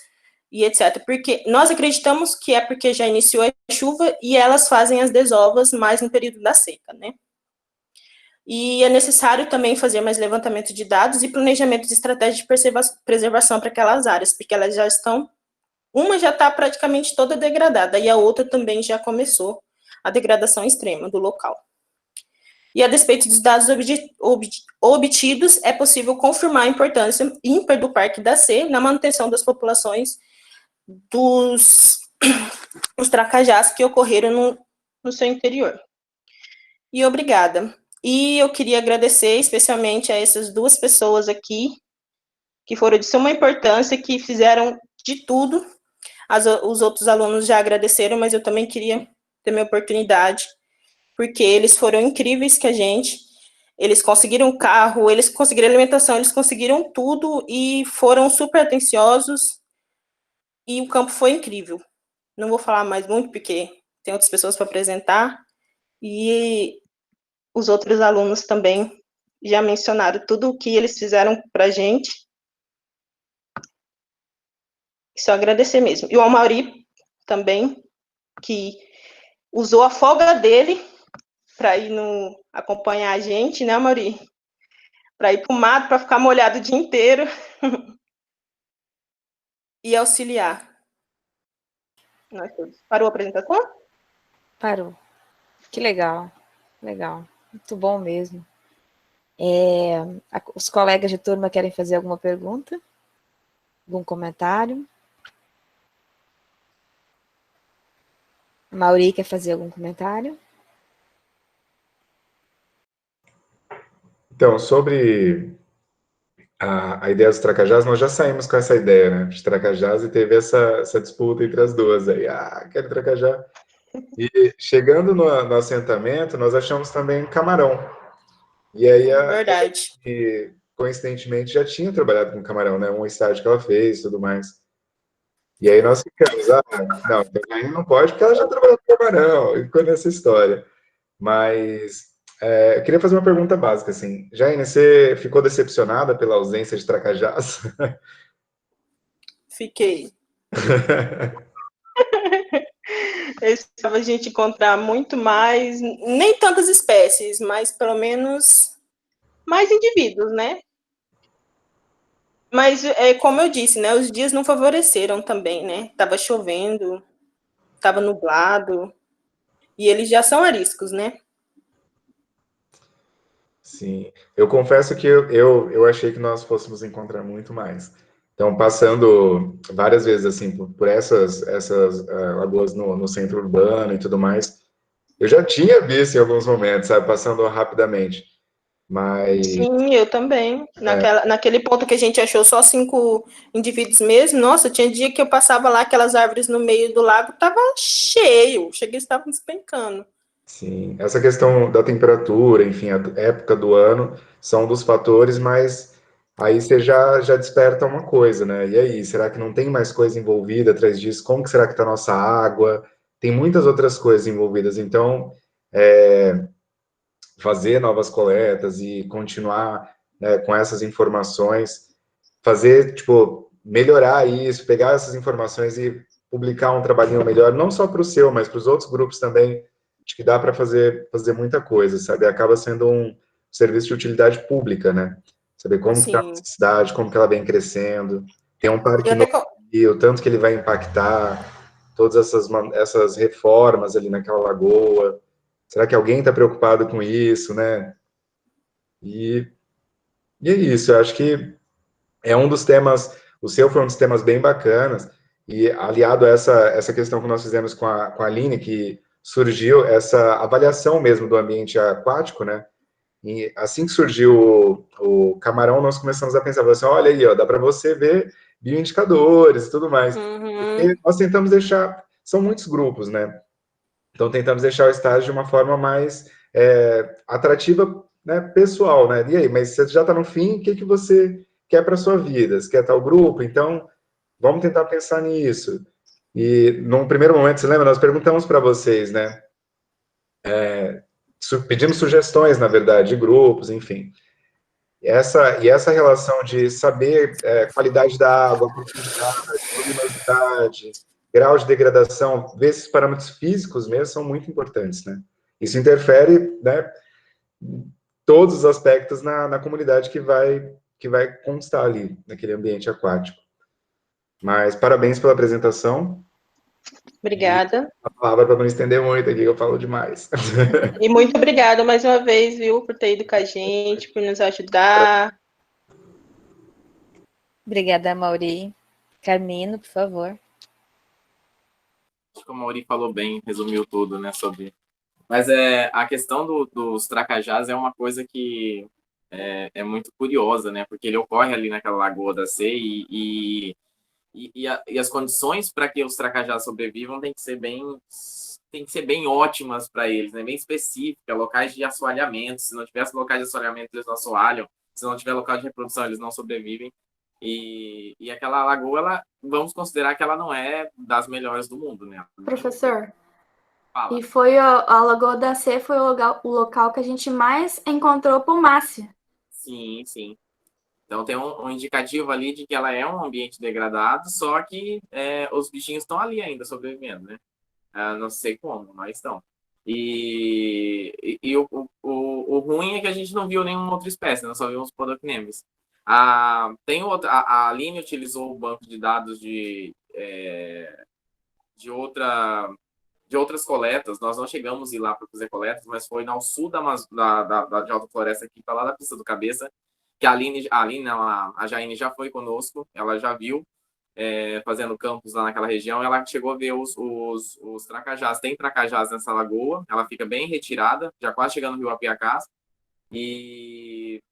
e etc. Porque nós acreditamos que é porque já iniciou a chuva e elas fazem as desovas mais no período da seca, né? E é necessário também fazer mais levantamento de dados e planejamento de estratégia de preservação para aquelas áreas, porque elas já estão, uma já está praticamente toda degradada, e a outra também já começou a degradação extrema do local. E a despeito dos dados obtidos, é possível confirmar a importância ímpar do Parque da C na manutenção das populações dos tracajás que ocorreram no seu interior. E obrigada. E eu queria agradecer especialmente a essas duas pessoas aqui, que foram de suma importância, que fizeram de tudo. Os outros alunos já agradeceram, mas eu também queria ter minha oportunidade, porque eles foram incríveis que a gente. Eles conseguiram carro, eles conseguiram alimentação, eles conseguiram tudo e foram super atenciosos. E o campo foi incrível. Não vou falar mais muito, porque tem outras pessoas para apresentar. E os outros alunos também já mencionaram tudo o que eles fizeram para a gente. Só agradecer mesmo. E o Amauri também, que usou a folga dele para ir acompanhar a gente, né, Amauri? Para ir para o mato, para ficar molhado o dia inteiro. E auxiliar. Nós todos. Parou a apresentação? Parou. Que legal. Legal. Muito bom mesmo. Os colegas de turma querem fazer alguma pergunta? Algum comentário? A Mauri quer fazer algum comentário? Então, sobre a ideia dos tracajás, nós já saímos com essa ideia, né, de tracajás, e teve essa disputa entre as duas aí, quero tracajá. E chegando no assentamento, nós achamos também camarão. E aí, verdade. E, coincidentemente, já tinha trabalhado com camarão, né, um estágio que ela fez e tudo mais. E aí nós ficamos, não, também não pode, porque ela já trabalhou com camarão, e ficou nessa história. Mas eu queria fazer uma pergunta básica, assim. Jaine, você ficou decepcionada pela ausência de tracajás? Fiquei. Eu esperava a gente encontrar muito mais, nem tantas espécies, mas pelo menos mais indivíduos, né? Mas, como eu disse, né, os dias não favoreceram também, né? Tava chovendo, tava nublado, e eles já são ariscos, né? Sim, eu confesso que eu achei que nós fôssemos encontrar muito mais. Então, passando várias vezes, assim, por essas lagoas no centro urbano e tudo mais, eu já tinha visto em alguns momentos, sabe, passando rapidamente, mas... Sim, eu também. Naquele ponto que a gente achou só 5 indivíduos mesmo, nossa, tinha dia que eu passava lá, aquelas árvores no meio do lago, tava cheio, cheguei, estavam despencando. Sim, essa questão da temperatura, enfim, a época do ano, são um dos fatores, mas aí você já desperta uma coisa, né? E aí, será que não tem mais coisa envolvida atrás disso? Como que será que está a nossa água? Tem muitas outras coisas envolvidas, então, fazer novas coletas e continuar, né, com essas informações, fazer, tipo, melhorar isso, pegar essas informações e publicar um trabalhinho melhor, não só para o seu, mas para os outros grupos também. Acho que dá para fazer muita coisa, sabe? Acaba sendo um serviço de utilidade pública, né? Saber como está a cidade, como que ela vem crescendo. Tem um parque novo, o tanto que ele vai impactar, todas essas reformas ali naquela lagoa. Será que alguém está preocupado com isso, né? E é isso, eu acho que é um dos temas, o seu foi um dos temas bem bacanas, e aliado a essa questão que nós fizemos com a Aline, que surgiu essa avaliação mesmo do ambiente aquático, né? E assim que surgiu o camarão, nós começamos a pensar, assim, olha aí, ó, dá para você ver bioindicadores e tudo mais. Porque nós tentamos deixar, são muitos grupos, né? Então tentamos deixar o estágio de uma forma mais atrativa, né, pessoal, né? E aí, mas você já está no fim, o que você quer para sua vida? Você quer tal grupo? Então, vamos tentar pensar nisso. E num primeiro momento, você lembra, nós perguntamos para vocês, né? Pedimos sugestões, na verdade, de grupos, enfim. E essa relação de saber qualidade da água, profundidade, luminosidade, grau de degradação, ver esses parâmetros físicos mesmo são muito importantes, né? Isso interfere, né, em todos os aspectos na comunidade que vai constar ali, naquele ambiente aquático. Mas parabéns pela apresentação. Obrigada. A palavra para não estender muito aqui, eu falo demais. E muito obrigada mais uma vez, viu, por ter ido com a gente, por nos ajudar. Obrigada, Mauri. Carmino, por favor. Acho que o Mauri falou bem, resumiu tudo, né, sobre... Mas a questão dos tracajás é uma coisa que é muito curiosa, né, porque ele ocorre ali naquela lagoa da Sé e as condições para que os tracajás sobrevivam tem que ser bem ótimas para eles, né, bem específicas, locais de assoalhamento. Se não tivesse locais de assoalhamento, eles não assoalham. Se não tiver local de reprodução, eles não sobrevivem. E aquela lagoa, vamos considerar que ela não é das melhores do mundo, né? Professor, Fala. e foi a Lagoa da Sé foi o local que a gente mais encontrou pomácea. Sim, sim. Então tem um indicativo ali de que ela é um ambiente degradado, só que os bichinhos estão ali ainda sobrevivendo, né? Não sei como, mas estão. E o ruim é que a gente não viu nenhuma outra espécie, nós só vimos Podocnemis. Tem outra, a Aline utilizou o banco de dados de outras coletas. Nós não chegamos a ir lá para fazer coletas, mas foi ao sul de Alta Floresta, aqui para lá da Pista do Cabeça, que a Jaine já foi conosco, ela já viu fazendo campos lá naquela região. Ela chegou a ver os tracajás. Tem tracajás nessa lagoa, ela fica bem retirada, já quase chegando no Rio Apiacás. E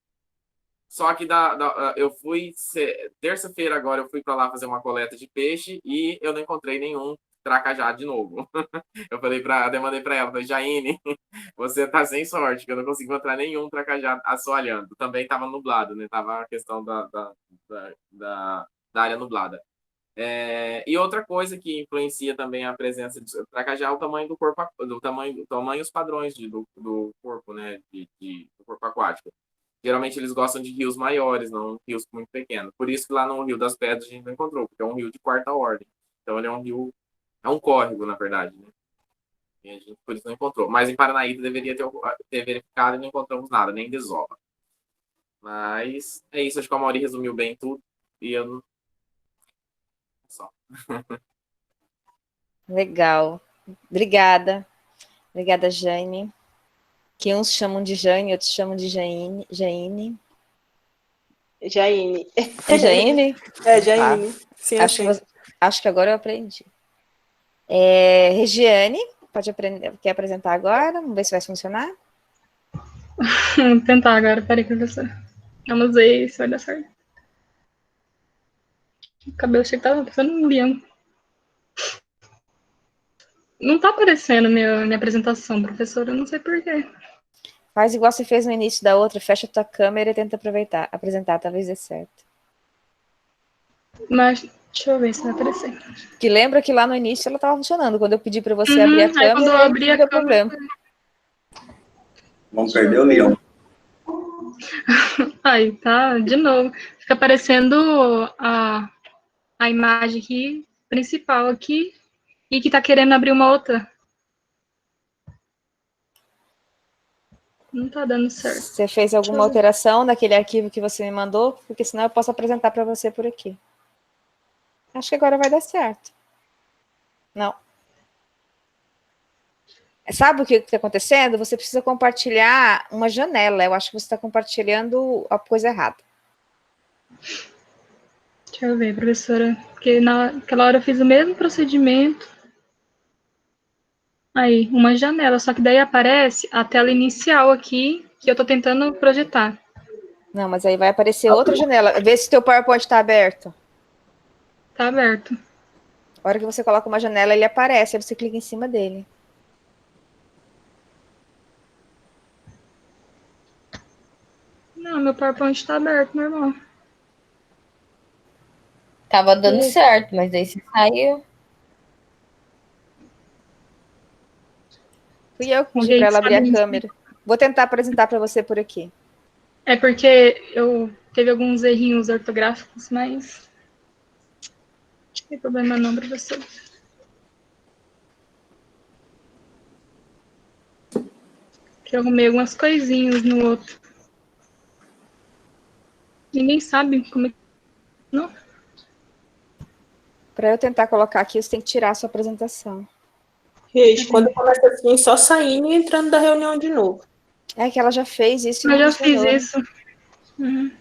só que eu fui terça-feira agora, eu fui para lá fazer uma coleta de peixe e eu não encontrei nenhum tracajá de novo. Eu até mandei para ela, falei, Jaine, você tá sem sorte, que eu não consigo encontrar nenhum tracajá assoalhando. Também estava nublado, né? Tava a questão da área nublada. E outra coisa que influencia também a presença de tracajá é o tamanho do corpo, tamanho os padrões do corpo, né? Do corpo aquático. Geralmente eles gostam de rios maiores, não rios muito pequenos. Por isso que lá no Rio das Pedras a gente não encontrou, porque é um rio de quarta ordem. Então ele é um córrego, na verdade, né? E a gente por isso não encontrou. Mas em Paranaíba deveria ter verificado e não encontramos nada, nem desova. Mas é isso, acho que a Mauri resumiu bem tudo. E eu não... Só. Legal. Obrigada. Obrigada, Jane. Que uns chamam de Jane, outros chamam de Jaine. Jaine. É Jaine? Jaine. Tá. Sim, acho que agora eu aprendi. Regiane, quer apresentar agora? Vamos ver se vai funcionar. Vamos tentar agora, peraí, professor. Vamos ver se vai dar certo. O cabelo achei que tava parecendo um leão. Não tá aparecendo minha apresentação, professora, eu não sei porquê. Faz igual você fez no início da outra, fecha a tua câmera e tenta apresentar, talvez dê certo. Mas, deixa eu ver se vai aparecer. Que lembra que lá no início ela estava funcionando, quando eu pedi para você abrir a câmera, quando eu abri a câmera, problema. Vamos perder o leão. Aí, tá, de novo. Fica aparecendo a imagem aqui, principal aqui, e que tá querendo abrir uma outra. Não tá dando certo. Você fez alguma alteração naquele arquivo que você me mandou? Porque senão eu posso apresentar para você por aqui. Acho que agora vai dar certo. Não. Sabe o que está acontecendo? Você precisa compartilhar uma janela. Eu acho que você está compartilhando a coisa errada. Deixa eu ver, professora. Porque naquela hora eu fiz o mesmo procedimento. Aí, uma janela. Só que daí aparece a tela inicial aqui, que eu estou tentando projetar. Não, mas aí vai aparecer outra janela. Vê se o teu PowerPoint está aberto. Está aberto. A hora que você coloca uma janela, ele aparece, aí você clica em cima dele. Não, meu PowerPoint está aberto, normal. Tava dando certo, mas aí se saiu. Fui eu que pedi para ela abrir a câmera. Vou tentar apresentar para você por aqui. É porque eu teve alguns errinhos ortográficos, mas não tem problema não, professor. Que eu arrumei algumas coisinhas no outro. Ninguém sabe como é que... Não. Para eu tentar colocar aqui, você tem que tirar a sua apresentação. Gente, quando começa assim, só saindo e entrando da reunião de novo. É que ela já fez isso. Eu já fiz isso. Uhum.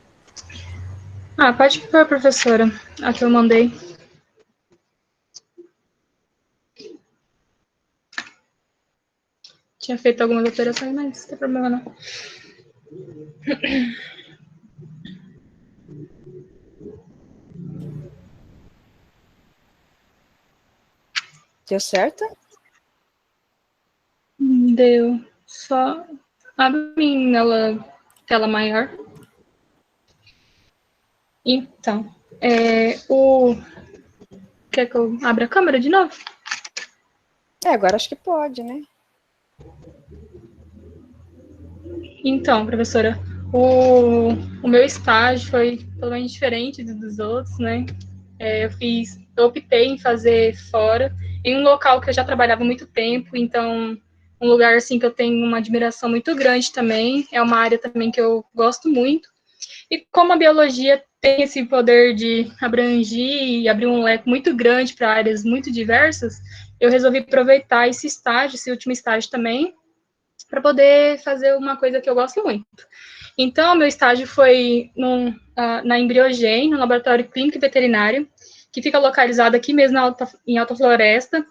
Ah, pode pôr, professora. A que eu mandei. Tinha feito algumas alterações, mas não tem problema não. Deu certo? Deu. Só abre nela tela maior. Então, quer que eu abra a câmera de novo? Agora acho que pode, né? Então, professora, o meu estágio foi totalmente diferente dos outros, né? Eu optei em fazer fora, em um local que eu já trabalhava há muito tempo, então um lugar assim que eu tenho uma admiração muito grande também, é uma área também que eu gosto muito. E como a biologia tem esse poder de abranger e abrir um leque muito grande para áreas muito diversas, eu resolvi aproveitar esse estágio, esse último estágio também, para poder fazer uma coisa que eu gosto muito. Então, meu estágio foi na Embriogen, no Laboratório Clínico e Veterinário, que fica localizado aqui mesmo em Alta Floresta,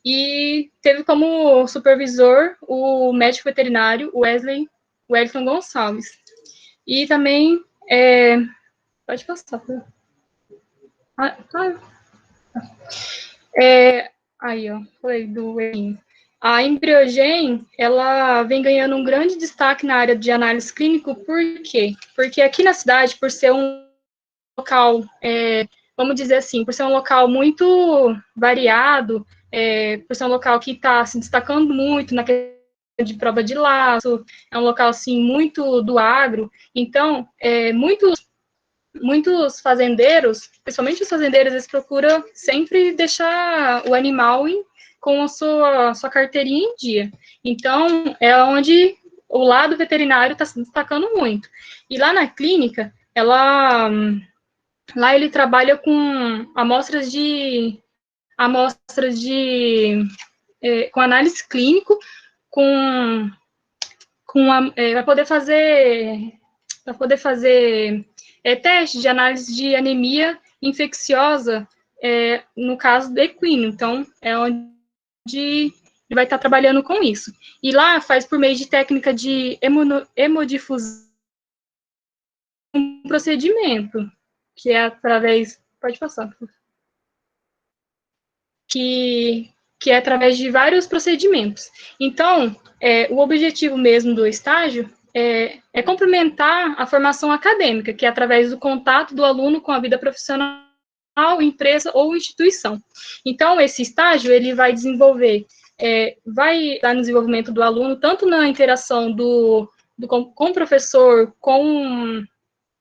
e teve como supervisor o médico veterinário Wesley Wellington Gonçalves. E também, pode passar. Aí, ó, foi do Wellington. A Embriogen, ela vem ganhando um grande destaque na área de análise clínico, por quê? Porque aqui na cidade, por ser um local, vamos dizer assim, por ser um local muito variado, por ser um local que está se destacando muito na questão de prova de laço, é um local, assim, muito do agro, então, muitos fazendeiros, principalmente os fazendeiros, eles procuram sempre deixar o animal com a sua carteirinha em dia. Então, é onde o lado veterinário está se destacando muito. E lá na clínica, lá ele trabalha com amostras com análise clínico, para poder fazer teste de análise de anemia infecciosa, no caso do equino. Então, é onde ele vai estar trabalhando com isso. E lá faz por meio de técnica de hemodifusão um procedimento, que é através... Pode passar. Que é através de vários procedimentos. Então, o objetivo mesmo do estágio é complementar a formação acadêmica, que é através do contato do aluno com a vida profissional, empresa ou instituição. Então, esse estágio, ele vai vai dar no desenvolvimento do aluno, tanto na interação com o professor, com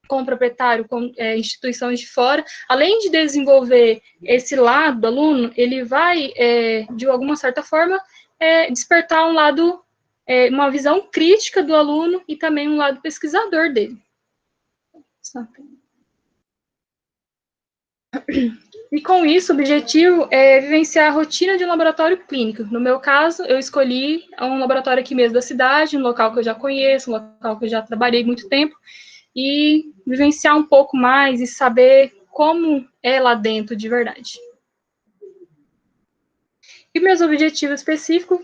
o proprietário, com instituições de fora, além de desenvolver esse lado do aluno, ele vai, de alguma certa forma, despertar um lado, uma visão crítica do aluno e também um lado pesquisador dele. E com isso, o objetivo é vivenciar a rotina de um laboratório clínico. No meu caso, eu escolhi um laboratório aqui mesmo da cidade, um local que eu já conheço, um local que eu já trabalhei muito tempo, e vivenciar um pouco mais e saber como é lá dentro de verdade. E meus objetivos específicos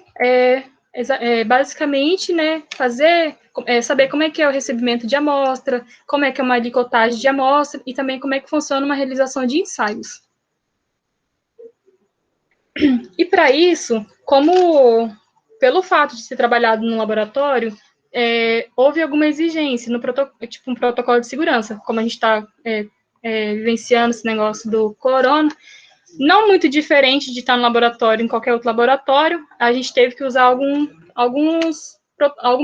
basicamente, né, saber como é que é o recebimento de amostra, como é que é uma licotagem de amostra e também como é que funciona uma realização de ensaios. E para isso, pelo fato de ser trabalhado no laboratório, houve alguma exigência, tipo um protocolo de segurança, como a gente está vivenciando esse negócio do corona, não muito diferente de estar no laboratório, em qualquer outro laboratório, a gente teve que usar algum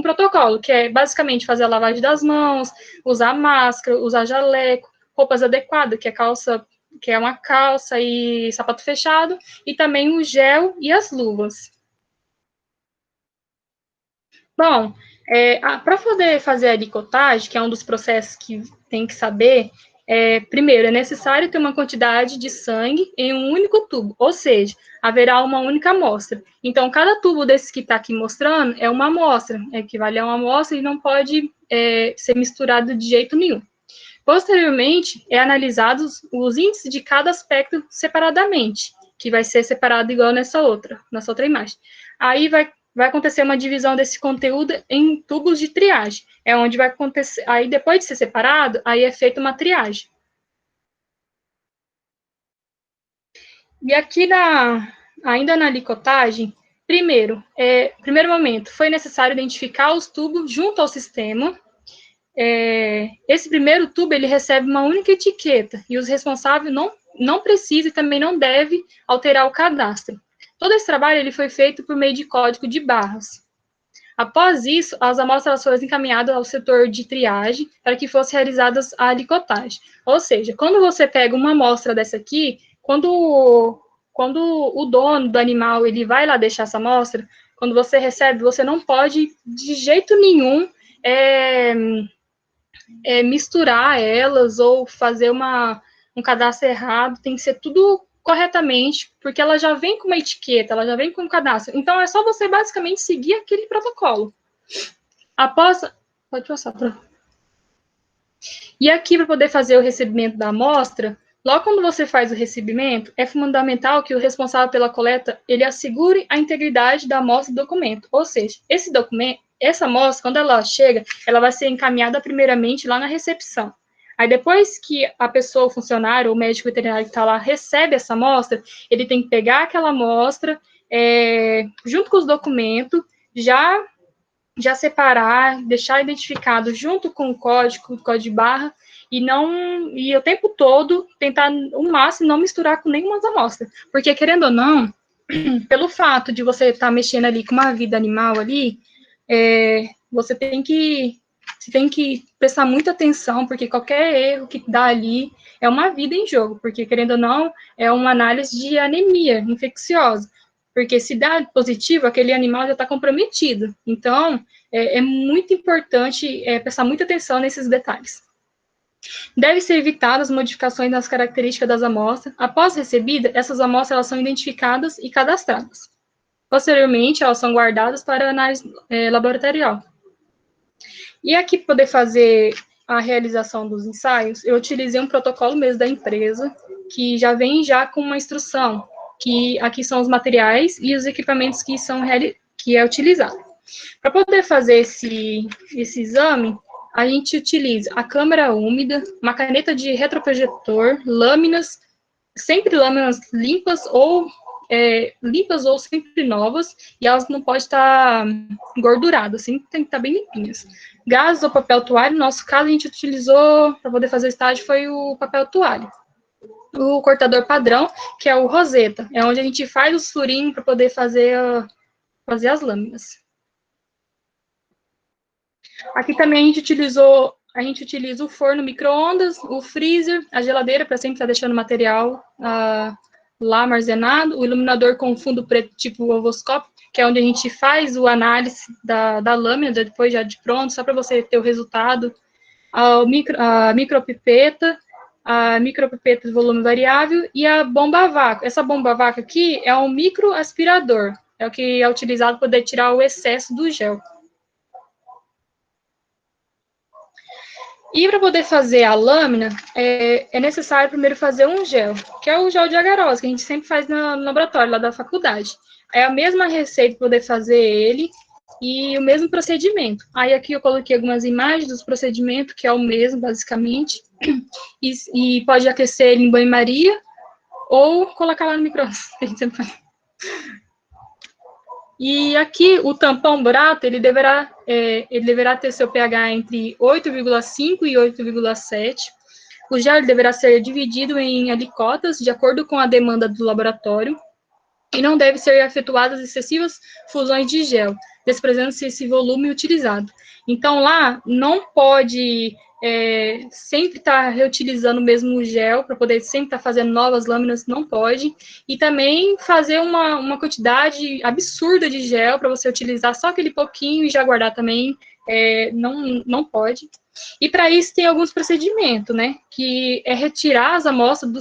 protocolo, que é basicamente fazer a lavagem das mãos, usar máscara, usar jaleco, roupas adequadas, que é uma calça e sapato fechado, e também o gel e as luvas. Bom, para poder fazer a licotagem, que é um dos processos que tem que saber, primeiro, é necessário ter uma quantidade de sangue em um único tubo, ou seja, haverá uma única amostra. Então, cada tubo desse que está aqui mostrando é uma amostra, equivale a uma amostra e não pode ser misturado de jeito nenhum. Posteriormente, analisados os índices de cada aspecto separadamente, que vai ser separado igual nessa outra imagem. Aí vai acontecer uma divisão desse conteúdo em tubos de triagem. É onde vai acontecer, aí depois de ser separado, aí é feita uma triagem. E aqui, ainda na licotagem, primeiro momento, foi necessário identificar os tubos junto ao sistema. Esse primeiro tubo, ele recebe uma única etiqueta, e os responsáveis não precisam e também não devem alterar o cadastro. Todo esse trabalho ele foi feito por meio de código de barras. Após isso, as amostras foram encaminhadas ao setor de triagem para que fossem realizadas a licotagem. Ou seja, quando você pega uma amostra dessa aqui, quando o dono do animal ele vai lá deixar essa amostra, quando você recebe, você não pode, de jeito nenhum, misturar elas ou fazer um cadastro errado, tem que ser tudo corretamente, porque ela já vem com uma etiqueta, ela já vem com um cadastro. Então, é só você basicamente seguir aquele protocolo. Pode passar, E aqui, para poder fazer o recebimento da amostra, logo quando você faz o recebimento, é fundamental que o responsável pela coleta, ele assegure a integridade da amostra do documento. Ou seja, essa amostra, quando ela chega, ela vai ser encaminhada primeiramente lá na recepção. Aí, depois que a pessoa, o funcionário, ou o médico veterinário que está lá, recebe essa amostra, ele tem que pegar aquela amostra, junto com os documentos, já separar, deixar identificado junto com o código de barra, e o tempo todo tentar, o máximo, não misturar com nenhuma amostra. Porque, querendo ou não, pelo fato de você estar mexendo ali com uma vida animal ali, você tem que prestar muita atenção, porque qualquer erro que dá ali é uma vida em jogo, porque, querendo ou não, é uma análise de anemia infecciosa, porque se dá positivo, aquele animal já está comprometido. Então, é muito importante prestar muita atenção nesses detalhes. Deve ser evitadas modificações nas características das amostras. Após recebida, essas amostras elas são identificadas e cadastradas. Posteriormente, elas são guardadas para análise laboratorial. E aqui, para poder fazer a realização dos ensaios, eu utilizei um protocolo mesmo da empresa, que já vem com uma instrução, que aqui são os materiais e os equipamentos que é utilizado. Para poder fazer esse exame, a gente utiliza a câmara úmida, uma caneta de retroprojetor, lâminas, sempre lâminas limpas ou sempre novas, e elas não podem estar engorduradas, sempre tem que estar bem limpinhas. Gases ou papel toalha, no nosso caso, a gente utilizou, para poder fazer o estágio, foi o papel toalha. O cortador padrão, que é o roseta, é onde a gente faz os furinhos para poder fazer as lâminas. Aqui também a gente utiliza o forno micro-ondas, o freezer, a geladeira, para sempre estar deixando material lá armazenado, o iluminador com fundo preto tipo ovoscópio, que é onde a gente faz o análise da lâmina, depois já de pronto, só para você ter o resultado, a micropipeta de volume variável e a bomba a vácuo. Essa bomba a vácuo aqui é um microaspirador, é o que é utilizado para poder tirar o excesso do gel. E para poder fazer a lâmina, é necessário primeiro fazer um gel, que é o gel de agarose, que a gente sempre faz no laboratório, lá da faculdade. É a mesma receita para poder fazer ele, e o mesmo procedimento. Aí aqui eu coloquei algumas imagens dos procedimentos, que é o mesmo, basicamente, e pode aquecer ele em banho-maria, ou colocar lá no micro-ondas. E aqui, o tampão burato, ele deverá ter seu pH entre 8,5 e 8,7. O gel deverá ser dividido em alicotas, de acordo com a demanda do laboratório, e não deve ser efetuadas excessivas fusões de gel, desprezando-se esse volume utilizado. Então, lá, não pode sempre estar reutilizando o mesmo gel, para poder sempre estar fazendo novas lâminas, não pode. E também fazer uma quantidade absurda de gel, para você utilizar só aquele pouquinho e já guardar também, não pode. E para isso tem alguns procedimentos, né, que é retirar as amostras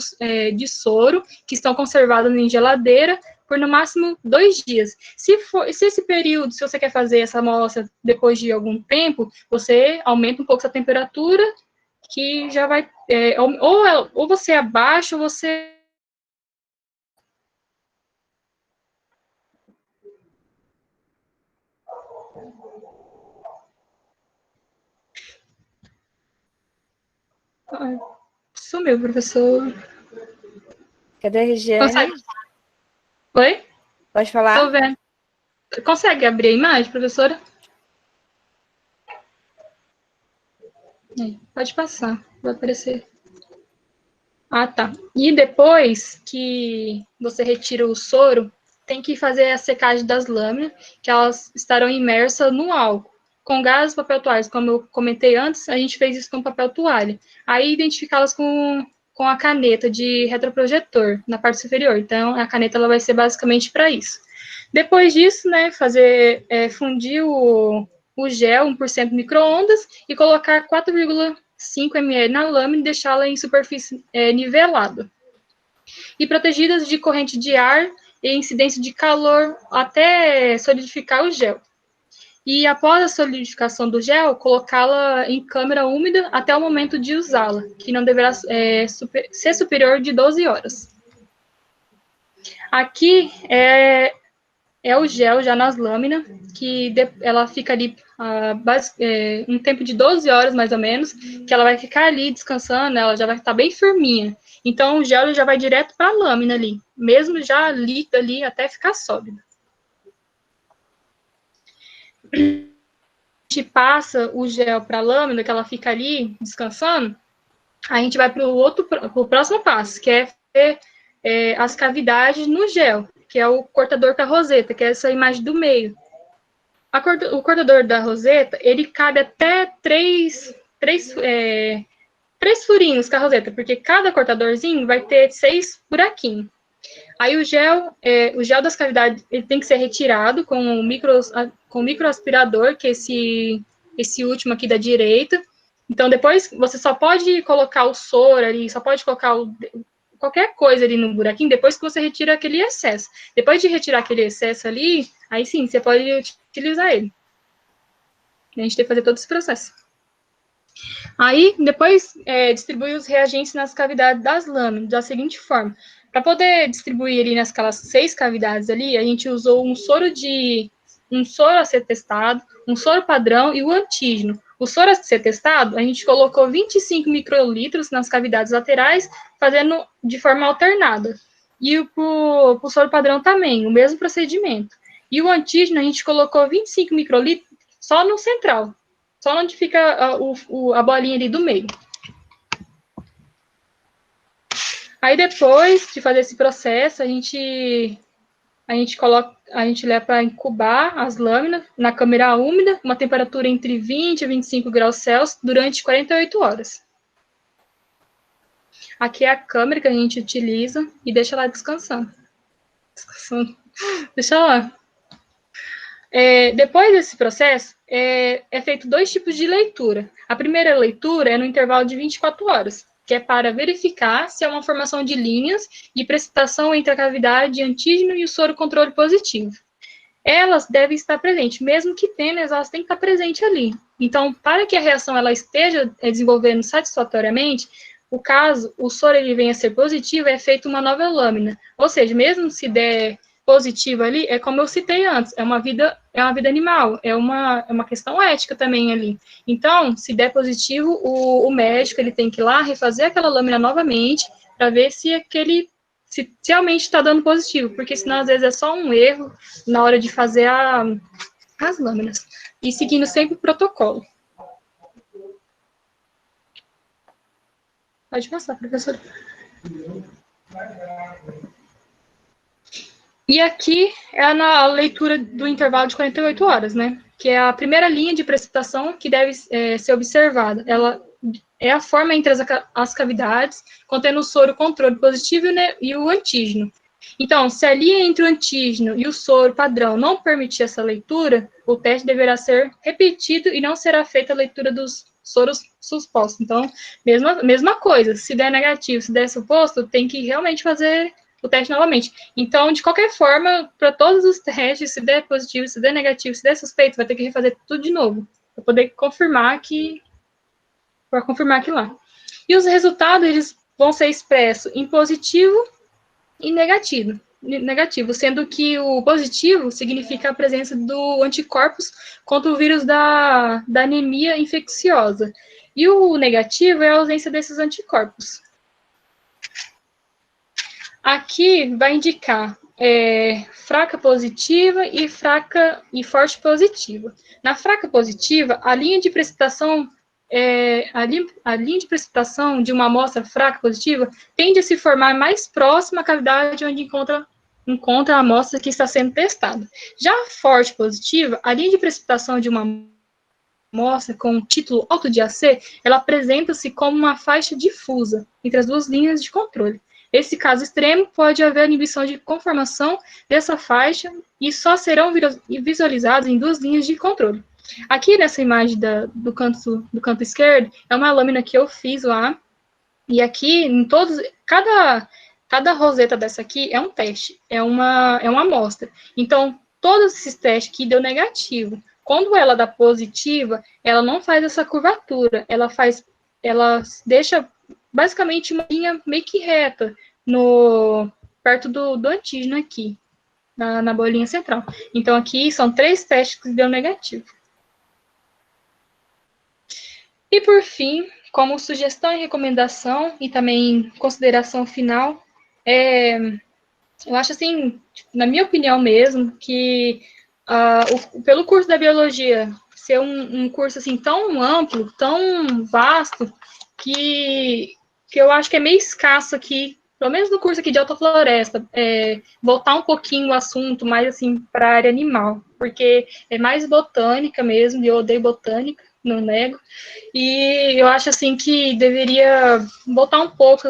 de soro, que estão conservadas em geladeira, por no máximo 2 dias. Se esse período, se você quer fazer essa amostra depois de algum tempo, você aumenta um pouco essa temperatura, que já vai, ou você abaixa, ou você... Ai, sumiu, professor. Cadê a Regiane? Consegue? Oi? Pode falar? Tô vendo. Consegue abrir a imagem, professora? Pode passar, vai aparecer. Ah, tá. E depois que você retira o soro, tem que fazer a secagem das lâminas, que elas estarão imersas no álcool. Com gás e papel toalha, como eu comentei antes, a gente fez isso com papel toalha. Aí identificá-las com a caneta de retroprojetor na parte superior. Então, a caneta ela vai ser basicamente para isso. Depois disso, né, fazer fundir o gel 1% no micro-ondas e colocar 4,5 ml na lâmina e deixá-la em superfície nivelada. E protegidas de corrente de ar e incidência de calor até solidificar o gel. E após a solidificação do gel, colocá-la em câmara úmida até o momento de usá-la, que não deverá ser superior de 12 horas. Aqui é o gel já nas lâminas, que ela fica ali um tempo de 12 horas, mais ou menos, que ela vai ficar ali descansando, ela já vai estar bem firminha. Então, o gel já vai direto para a lâmina ali, mesmo já líquido ali, até ficar sólido. A gente passa o gel para a lâmina, que ela fica ali descansando, a gente vai para o próximo passo, que é fazer as cavidades no gel, que é o cortador com a roseta, que é essa imagem do meio. O cortador da roseta, ele cabe até três furinhos com a roseta, porque cada cortadorzinho vai ter 6 buraquinhos. Aí o gel das cavidades ele tem que ser retirado com o microaspirador, que é esse último aqui da direita. Então, depois você só pode colocar o soro ali, só pode colocar qualquer coisa ali no buraquinho, depois que você retira aquele excesso. Depois de retirar aquele excesso ali, aí sim, você pode utilizar ele. A gente tem que fazer todo esse processo. Aí, depois, distribui os reagentes nas cavidades das lâminas, da seguinte forma. Para poder distribuir ali naquelas 6 cavidades ali, a gente usou um soro a ser testado, um soro padrão e o antígeno. O soro a ser testado, a gente colocou 25 microlitros nas cavidades laterais, fazendo de forma alternada. E o soro padrão também, o mesmo procedimento. E o antígeno, a gente colocou 25 microlitros só no central, só onde fica a bolinha ali do meio. Aí, depois de fazer esse processo, a gente leva para incubar as lâminas na câmara úmida, uma temperatura entre 20 e 25 graus Celsius, durante 48 horas. Aqui é a câmera que a gente utiliza e deixa lá descansando. Deixa lá. Depois desse processo, é feito 2 tipos de leitura. A primeira leitura é no intervalo de 24 horas, que é para verificar se há uma formação de linhas de precipitação entre a cavidade de antígeno e o soro controle positivo. Elas devem estar presentes, mesmo que tênues, elas têm que estar presentes ali. Então, para que a reação ela esteja desenvolvendo satisfatoriamente, o soro ele venha a ser positivo, é feita uma nova lâmina. Ou seja, mesmo se der positivo ali, é como eu citei antes, é uma vida animal, é uma questão ética também ali. Então, se der positivo, o médico ele tem que ir lá refazer aquela lâmina novamente para ver se realmente está dando positivo, porque senão às vezes é só um erro na hora de fazer as lâminas. E seguindo sempre o protocolo. Pode passar, professora. E aqui é a leitura do intervalo de 48 horas, né? Que é a primeira linha de precipitação que deve ser observada. Ela é a forma entre as cavidades, contendo o soro controle positivo e o antígeno. Então, se a linha entre o antígeno e o soro padrão não permitir essa leitura, o teste deverá ser repetido e não será feita a leitura dos soros supostos. Então, mesma coisa, se der negativo, se der suposto, tem que realmente fazer o teste novamente. Então, de qualquer forma, para todos os testes, se der positivo, se der negativo, se der suspeito, vai ter que refazer tudo de novo, para poder confirmar aquilo lá. E os resultados, eles vão ser expressos em positivo e negativo, sendo que o positivo significa a presença do anticorpos contra o vírus da anemia infecciosa. E o negativo é a ausência desses anticorpos. Aqui vai indicar fraca positiva e fraca e forte positiva. Na fraca positiva, a linha de precipitação a linha de precipitação de uma amostra fraca positiva tende a se formar mais próxima à cavidade onde encontra a amostra que está sendo testada. Já a forte positiva, a linha de precipitação de uma amostra com título alto de AC, ela apresenta-se como uma faixa difusa entre as duas linhas de controle. Nesse caso extremo, pode haver inibição de conformação dessa faixa e só serão visualizados em duas linhas de controle. Aqui nessa imagem do canto esquerdo, é uma lâmina que eu fiz lá, e aqui, cada roseta dessa aqui é um teste, é uma amostra. Então, todos esses testes que deu negativo, quando ela dá positiva, ela não faz essa curvatura, ela deixa basicamente uma linha meio que reta perto do antígeno aqui, na bolinha central. Então, aqui são 3 testes que deu negativo. E, por fim, como sugestão e recomendação, e também consideração final, eu acho, assim, na minha opinião mesmo, que pelo curso da biologia ser um curso, assim, tão amplo, tão vasto, que eu acho que é meio escasso aqui, pelo menos no curso aqui de Autofloresta, voltar um pouquinho o assunto mais, assim, para a área animal, porque é mais botânica mesmo, e eu odeio botânica, não nego, e eu acho, assim, que deveria voltar um pouco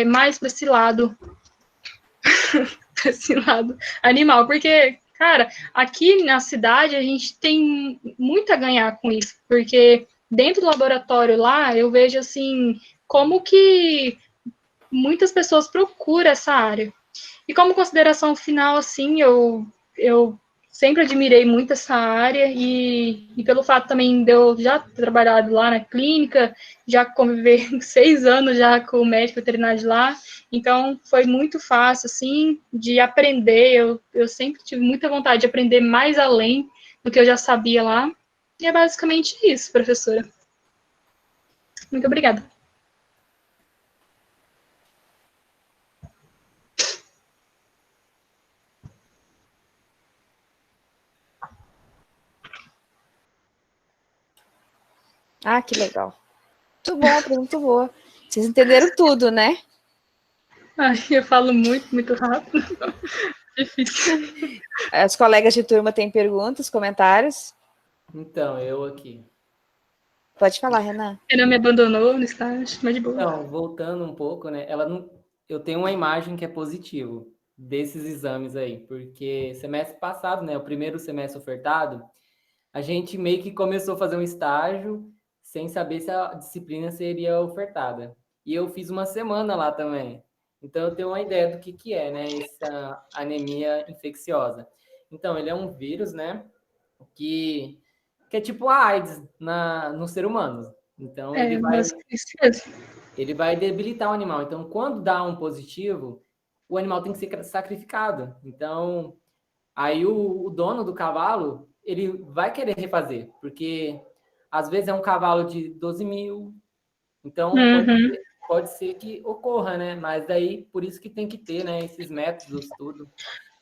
mais para esse lado, animal, porque, cara, aqui na cidade a gente tem muito a ganhar com isso, porque dentro do laboratório lá, eu vejo, assim, como que muitas pessoas procuram essa área. E como consideração final, assim, eu sempre admirei muito essa área e pelo fato também de eu já ter trabalhado lá na clínica, já conviver 6 anos já com o médico veterinário de lá, então foi muito fácil, assim, de aprender, eu sempre tive muita vontade de aprender mais além do que eu já sabia lá, e é basicamente isso, professora. Muito obrigada. Ah, que legal. Muito bom, muito boa. Vocês entenderam tudo, né? Ai, eu falo muito rápido. Difícil. Os colegas de turma têm perguntas, comentários? Então, eu aqui. Pode falar, Renan. Renan me abandonou no estágio, mas de boa. Então, voltando um pouco, né? Eu tenho uma imagem que é positivo desses exames aí, porque semestre passado, né? O primeiro semestre ofertado, a gente meio que começou a fazer um estágio sem saber se a disciplina seria ofertada. E eu fiz uma semana lá também. Então, eu tenho uma ideia do que é, né? Essa anemia infecciosa. Então, ele é um vírus, né? Que é tipo a AIDS no ser humano. Então, ele vai debilitar o animal. Então, quando dá um positivo, o animal tem que ser sacrificado. Então, aí o dono do cavalo, ele vai querer refazer, porque às vezes é um cavalo de 12 mil, então pode ser que ocorra, né? Mas daí, por isso que tem que ter, né, esses métodos, tudo.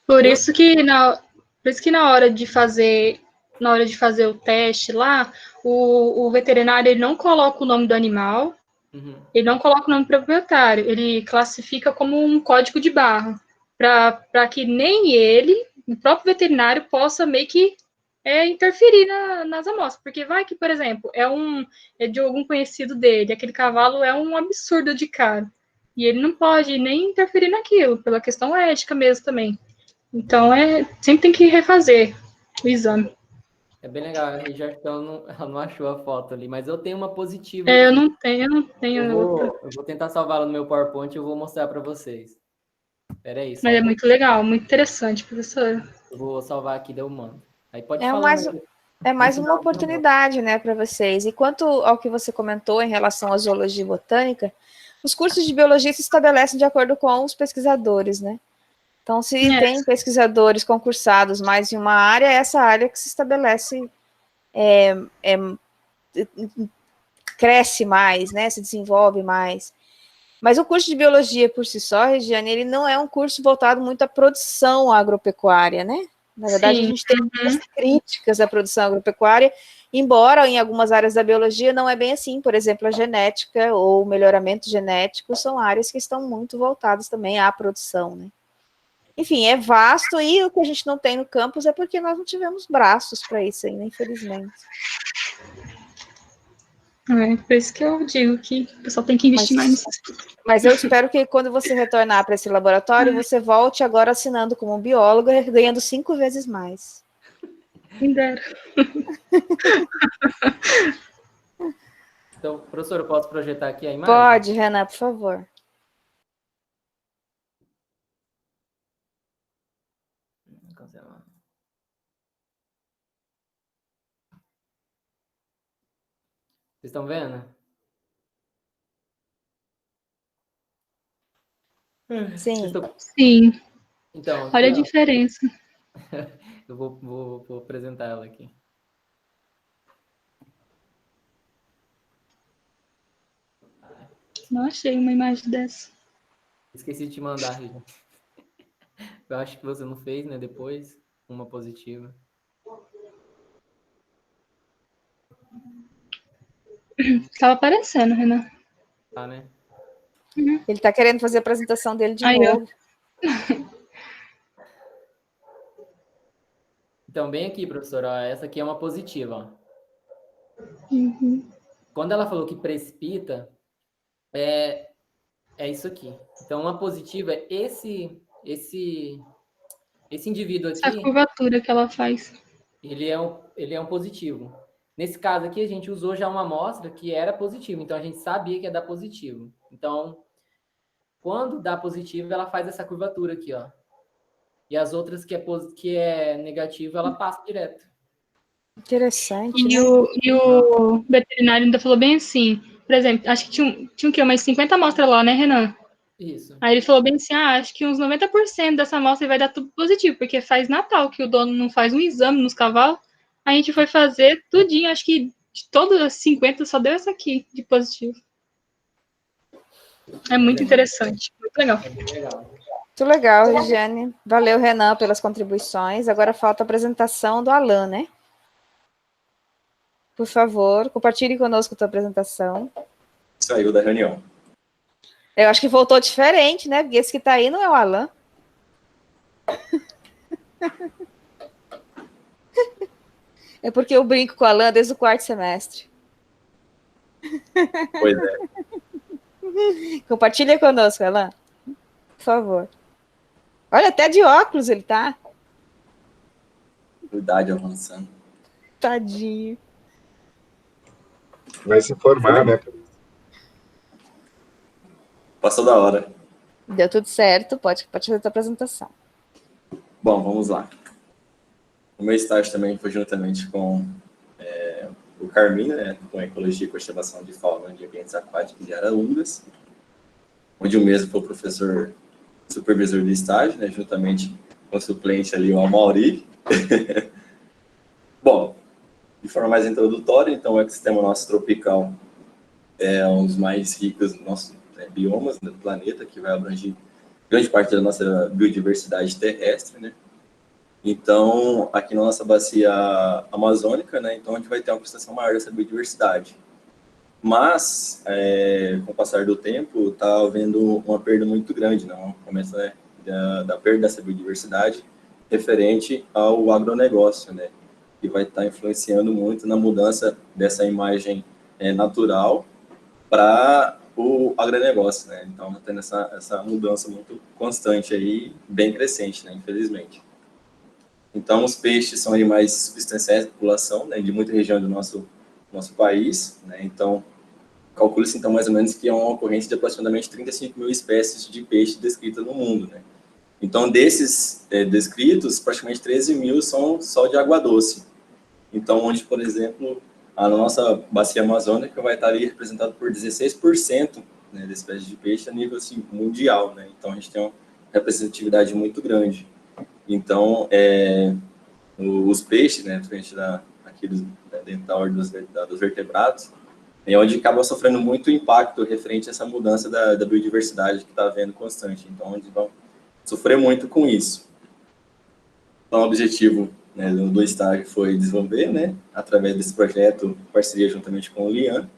Por isso que na hora de fazer o teste lá, o veterinário ele não coloca o nome do animal, ele não coloca o nome do proprietário, ele classifica como um código de barra, para que nem ele, o próprio veterinário, possa meio que interferir nas amostras, porque vai que, por exemplo, é de algum conhecido dele, aquele cavalo é um absurdo de caro, e ele não pode nem interferir naquilo, pela questão ética mesmo também. Então, sempre tem que refazer o exame. É bem legal, a Regi, ela não achou a foto ali, mas eu tenho uma positiva. Eu não tenho. Eu vou tentar salvá-la no meu PowerPoint e eu vou mostrar para vocês. Espera aí. Mas é muito legal, muito interessante, professora. Eu vou salvar aqui, daí eu mando. Aí pode falar. É mais uma oportunidade, né, para vocês. E quanto ao que você comentou em relação à zoologia e botânica, os cursos de biologia se estabelecem de acordo com os pesquisadores, né? Então, se tem pesquisadores concursados mais em uma área, é essa área que se estabelece, cresce mais, né, se desenvolve mais. Mas o curso de biologia por si só, Regiane, ele não é um curso voltado muito à produção agropecuária, né? Na verdade, a gente tem muitas críticas à produção agropecuária, embora em algumas áreas da biologia não é bem assim. Por exemplo, a genética ou o melhoramento genético são áreas que estão muito voltadas também à produção, né? Enfim, é vasto, e o que a gente não tem no campus é porque nós não tivemos braços para isso ainda, infelizmente. Por isso que eu digo que o pessoal tem que investir mais nisso. Mas eu espero que quando você retornar para esse laboratório, você volte agora assinando como bióloga, ganhando 5 vezes mais. Quem dera. Então, professor, eu posso projetar aqui a imagem? Pode, Renan, por favor. Vocês estão vendo? Sim. Sim. Então, aqui, olha a diferença. Eu vou apresentar ela aqui. Não achei uma imagem dessa. Esqueci de te mandar, Rita. Eu acho que você não fez, né? Depois, uma positiva. Estava aparecendo, Renan. Tá, né? Ele está querendo fazer a apresentação dele de novo. Então, bem aqui, professora, ó, essa aqui é uma positiva. Ó. Quando ela falou que precipita, é isso aqui. Então, uma positiva é esse indivíduo aqui. Essa curvatura que ela faz. Ele é um positivo. Nesse caso aqui, a gente usou já uma amostra que era positiva, então a gente sabia que ia dar positivo. Então, quando dá positivo, ela faz essa curvatura aqui, ó. E as outras que é negativo, ela passa direto. Interessante. E o veterinário ainda falou bem assim, por exemplo, acho que tinha o quê? Umas 50 amostras lá, né, Renan? Isso. Aí ele falou bem assim, acho que uns 90% dessa amostra vai dar tudo positivo, porque faz Natal que o dono não faz um exame nos cavalos. A gente foi fazer tudinho, acho que de todas as 50 só deu essa aqui de positivo. É muito interessante, muito legal. Muito legal, Regiane. Valeu, Renan, pelas contribuições. Agora falta a apresentação do Alan, né? Por favor, compartilhe conosco a tua apresentação. Saiu da reunião. Eu acho que voltou diferente, né? Porque esse que está aí não é o Alan. É porque eu brinco com o Alan desde o 4º semestre. Pois é. Compartilha conosco, Alan. Por favor. Olha, até de óculos ele tá. Idade avançando. Tadinho. Vai se formar, né? Passou da hora. Deu tudo certo, pode fazer a tua apresentação. Bom, vamos lá. O meu estágio também foi juntamente com o Carmino, né, com Ecologia e Conservação de Fauna de Ambientes Aquáticos de Araúndas, onde o mesmo foi o professor supervisor do estágio, né, juntamente com o suplente ali, o Amauri. Bom, de forma mais introdutória, então, o ecossistema nosso tropical é um dos mais ricos dos nossos biomas do planeta, que vai abranger grande parte da nossa biodiversidade terrestre, né? Então, aqui na nossa bacia amazônica, né, então a gente vai ter uma concentração maior dessa biodiversidade. Mas, com o passar do tempo, está havendo uma perda muito grande, não? Começa, né, da perda dessa biodiversidade referente ao agronegócio, né? Que vai estar influenciando muito na mudança dessa imagem natural para o agronegócio, né? Então, está tendo essa mudança muito constante aí, bem crescente, né? Infelizmente. Então, os peixes são animais substanciais de população, né? De muita região do nosso país, né? Então, calcula-se, então, mais ou menos que é uma ocorrência de aproximadamente 35 mil espécies de peixe descritas no mundo, né? Então, desses descritos, praticamente 13 mil são só de água doce. Então, onde, por exemplo, a nossa bacia amazônica vai estar ali representada por 16%, né, de espécies de peixe a nível assim, mundial, né? Então, a gente tem uma representatividade muito grande. Então, os peixes, né, frente aqui dentro da ordem dos vertebrados, é onde acaba sofrendo muito impacto referente a essa mudança da biodiversidade que está havendo constante. Então, onde vão sofrer muito com isso. Então, o objetivo, né, do estágio foi desenvolver, né, através desse projeto, parceria juntamente com o LIAN,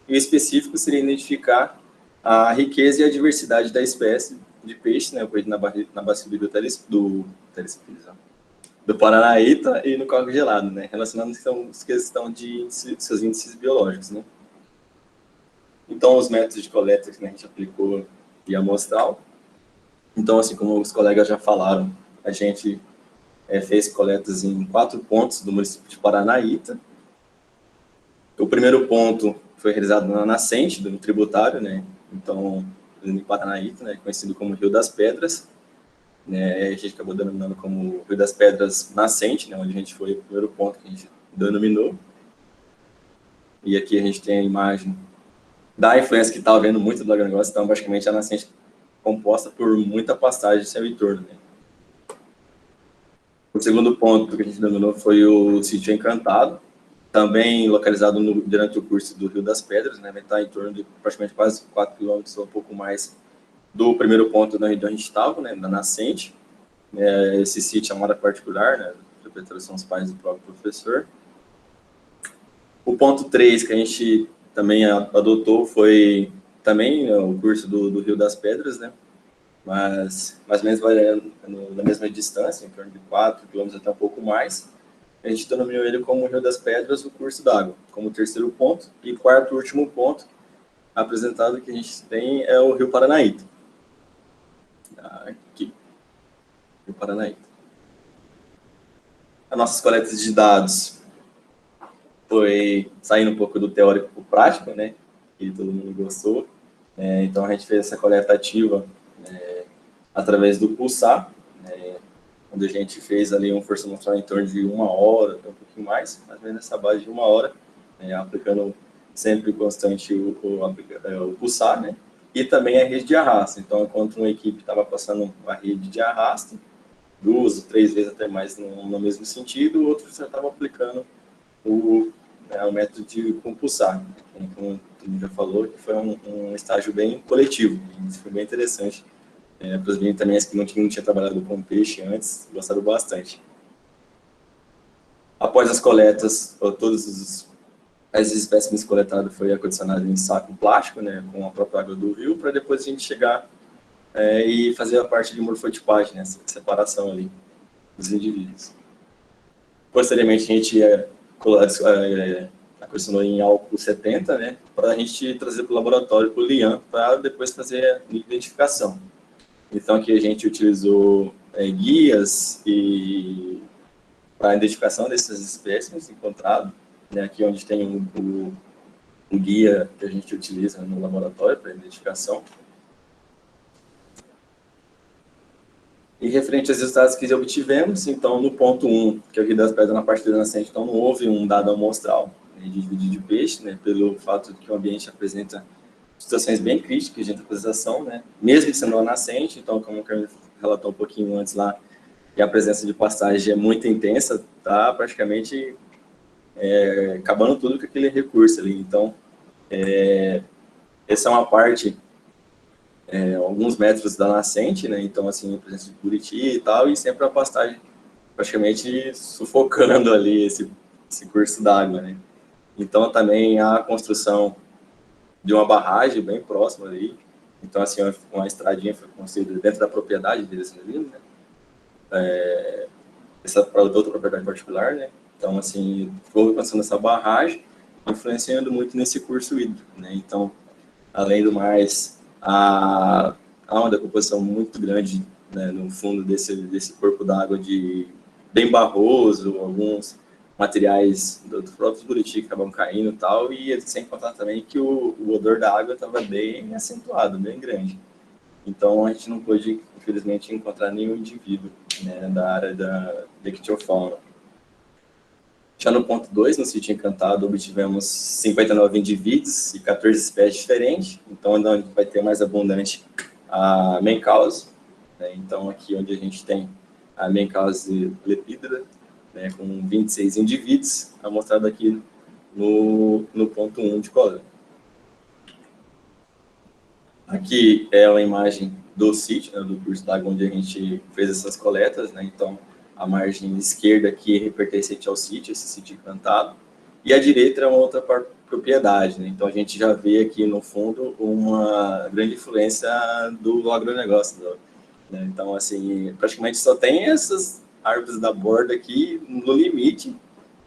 e o específico seria identificar a riqueza e a diversidade da espécie de peixe, né, na bacia do Paranaíta e no Córrego Gelado, né, relacionando a questão de seus índices biológicos, né. Então, os métodos de coleta que a gente aplicou via amostral. Então, assim como os colegas já falaram, a gente fez coletas em 4 pontos do município de Paranaíta. O primeiro ponto foi realizado na nascente do tributário, né? Então, em Paranaíta, né, conhecido como Rio das Pedras, né? A gente acabou denominando como Rio das Pedras Nascente, né, onde a gente foi o primeiro ponto que a gente denominou. E aqui a gente tem a imagem da influência que está havendo muito do agronegócio, então, basicamente, a nascente composta por muita pastagem em seu entorno, né? O segundo ponto que a gente denominou foi o Sítio Encantado, também localizado durante o curso do Rio das Pedras, né? Vai estar em torno de praticamente quase 4 quilômetros ou um pouco mais do primeiro ponto onde a gente estava, né, da nascente. Esse sítio é uma área particular, né? Os proprietores são os pais do próprio professor. O ponto 3 que a gente também adotou foi também o curso do Rio das Pedras, né? Mas mais ou menos variando na mesma distância, em torno de 4 quilômetros até um pouco mais. A gente denominou ele como Rio das Pedras, o curso d'água, como terceiro ponto. E quarto, último ponto apresentado que a gente tem é o Rio Paranaíta. Aqui, Rio Paranaíta. As nossas coletas de dados foi saindo um pouco do teórico para o prático, né? Que todo mundo gostou. Então, a gente fez essa coleta ativa através do pulsar, onde a gente fez ali um força amostral em torno de 1 hora, até um pouquinho mais ou menos nessa base de 1 hora, aplicando sempre constante o pulsar, né? E também a rede de arrasto. Então, enquanto uma equipe estava passando a rede de arrasto, 2 ou 3 vezes até mais no mesmo sentido, o outro já estava aplicando o método de compulsar. Como tu já falou, que foi um estágio bem coletivo, isso foi bem interessante. Para os meninos também que não tinham trabalhado com peixe antes, gostaram bastante. Após as coletas, todas as espécimes coletadas foi acondicionado em saco plástico, né, com a própria água do rio, para depois a gente chegar e fazer a parte de morfotipagem, né, essa separação ali dos indivíduos. Posteriormente, a gente acondicionou em álcool 70, né, para a gente trazer para o laboratório, para o LIAN, para depois fazer a identificação. Então, aqui a gente utilizou guias para a identificação dessas espécies encontradas, né, aqui onde tem o guia que a gente utiliza no laboratório para identificação. E referente aos resultados que obtivemos, então, no ponto 1, que é o Rio das Pedras na parte da nascente, então não houve um dado amostral, né, de peixe, né, pelo fato de que o ambiente apresenta situações bem críticas de intraparasitação, né? Mesmo sendo uma nascente, então, como o Carmen relatou um pouquinho antes lá, que a presença de pastagem é muito intensa, tá praticamente acabando tudo com aquele recurso ali. Então, essa é uma parte, alguns metros da nascente, né? Então, assim, a presença de buriti e tal, e sempre a pastagem praticamente sufocando ali esse curso d'água, né? Então, também a construção de uma barragem bem próxima ali. Então, assim, uma estradinha foi construída dentro da propriedade deles ali, né? Essa para outra propriedade particular, né? Então, assim, foi construindo essa barragem, influenciando muito nesse curso hídrico, né? Então, além do mais, há uma decomposição muito grande, né, no fundo desse corpo d'água bem barroso, alguns materiais dos próprios buriti que acabam caindo e tal, e sem contar também que o odor da água estava bem acentuado, bem grande. Então, a gente não pôde, infelizmente, encontrar nenhum indivíduo, né, da área da ictiofauna. Já no ponto 2, no sítio encantado, obtivemos 59 indivíduos e 14 espécies diferentes. Então, onde vai ter mais abundante a Menkause, né? Então, aqui onde a gente tem a Menkause lepidra, né, com 26 indivíduos, amostrado aqui no ponto 1 de coleta. Aqui é uma imagem do sítio, né, do curso d'água onde a gente fez essas coletas, né? Então, a margem esquerda aqui é pertencente ao sítio, esse sítio encantado, e a direita é uma outra propriedade, né? Então, a gente já vê aqui no fundo uma grande influência do agronegócio, né? Então, assim, praticamente só tem essas árvores da borda aqui no limite,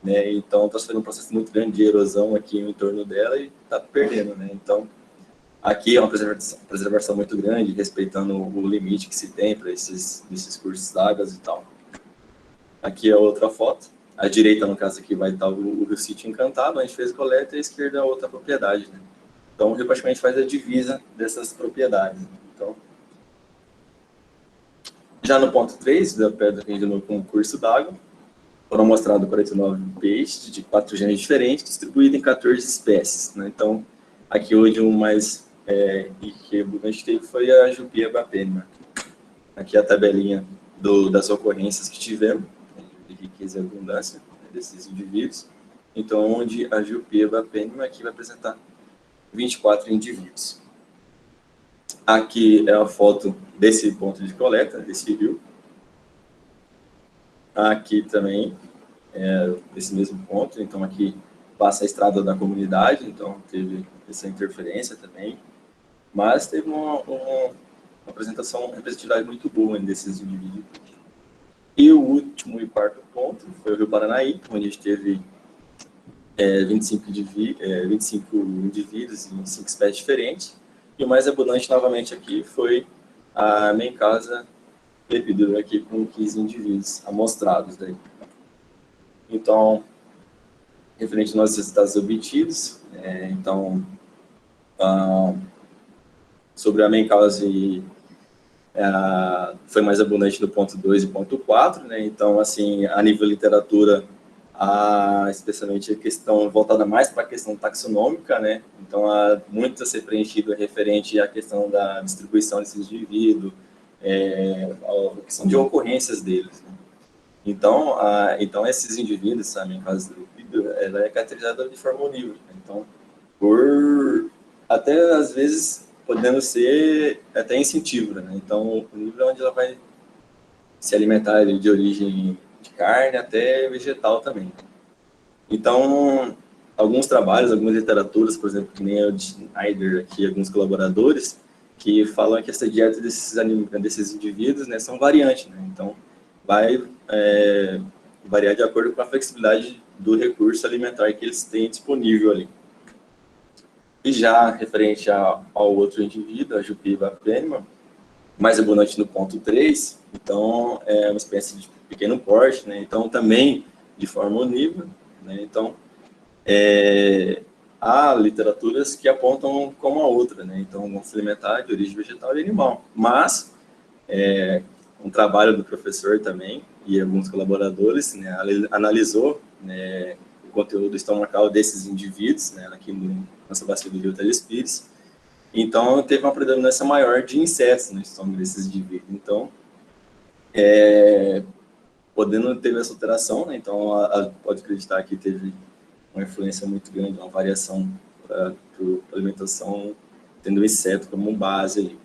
né? Então, está sendo um processo muito grande de erosão aqui em torno dela e está perdendo, né? Então, aqui é uma preservação muito grande, respeitando o limite que se tem para esses cursos d'água e tal. Aqui é outra foto. À direita, no caso aqui, vai estar o sítio encantado, a gente fez coleta, e à esquerda é outra propriedade, né? Então, o rio praticamente faz a divisa dessas propriedades. Então, já no ponto 3, da pedra que a gente deu com o curso d'água, foram mostrados 49 peixes de 4 gêneros diferentes, distribuídos em 14 espécies, né? Então, aqui hoje o mais que a gente teve foi a Jupieba penima. Aqui a tabelinha das ocorrências que tivemos, de riqueza e abundância, né, desses indivíduos. Então, onde a Jupieba penima aqui vai apresentar 24 indivíduos. Aqui é a foto desse ponto de coleta, desse rio. Aqui também é esse mesmo ponto, então aqui passa a estrada da comunidade, então teve essa interferência também, mas teve uma apresentação, uma representatividade muito boa desses indivíduos. E o último e quarto ponto foi o Rio Paranaí, onde a gente teve 25 indivíduos em 5 espécies diferentes, e o mais abundante novamente aqui foi a Menkause lepidra aqui com 15 indivíduos amostrados daí. Então, referente aos resultados obtidos, então, sobre a Menkause, foi mais abundante no ponto 2 e ponto 4, né? Então, assim, a nível de literatura, especialmente a questão voltada mais para a questão taxonômica, né? Então, há muito a ser preenchido referente à questão da distribuição desses indivíduos, a questão de ocorrências deles, né? Então, esses indivíduos, a Menkause ela é caracterizada de forma onívora. Então, até às vezes podendo ser até instintiva, né? Então, o nível onde ela vai se alimentar de origem de carne até vegetal também. Então, alguns trabalhos, algumas literaturas, por exemplo, que nem o de Schneider aqui, alguns colaboradores, que falam que essa dieta desses indivíduos, né, são variantes, né? Então, vai variar de acordo com a flexibilidade do recurso alimentar que eles têm disponível ali. E já referente ao outro indivíduo, a Jupieba penima, mais abundante no ponto 3, então é uma espécie de pequeno porte, né? Então também de forma onívora, né? Então há literaturas que apontam como a outra, né? Então vão se alimentar de origem vegetal e animal, mas um trabalho do professor também e alguns colaboradores, né, analisou, né, o conteúdo estomacal desses indivíduos, né, aqui na nossa bacia do Rio Telespires, Então, teve uma predominância maior de insetos no estômago desses indivíduos. Então, podendo ter essa alteração, né? Então, pode acreditar que teve uma influência muito grande, uma variação para a alimentação, tendo o inseto como base ali.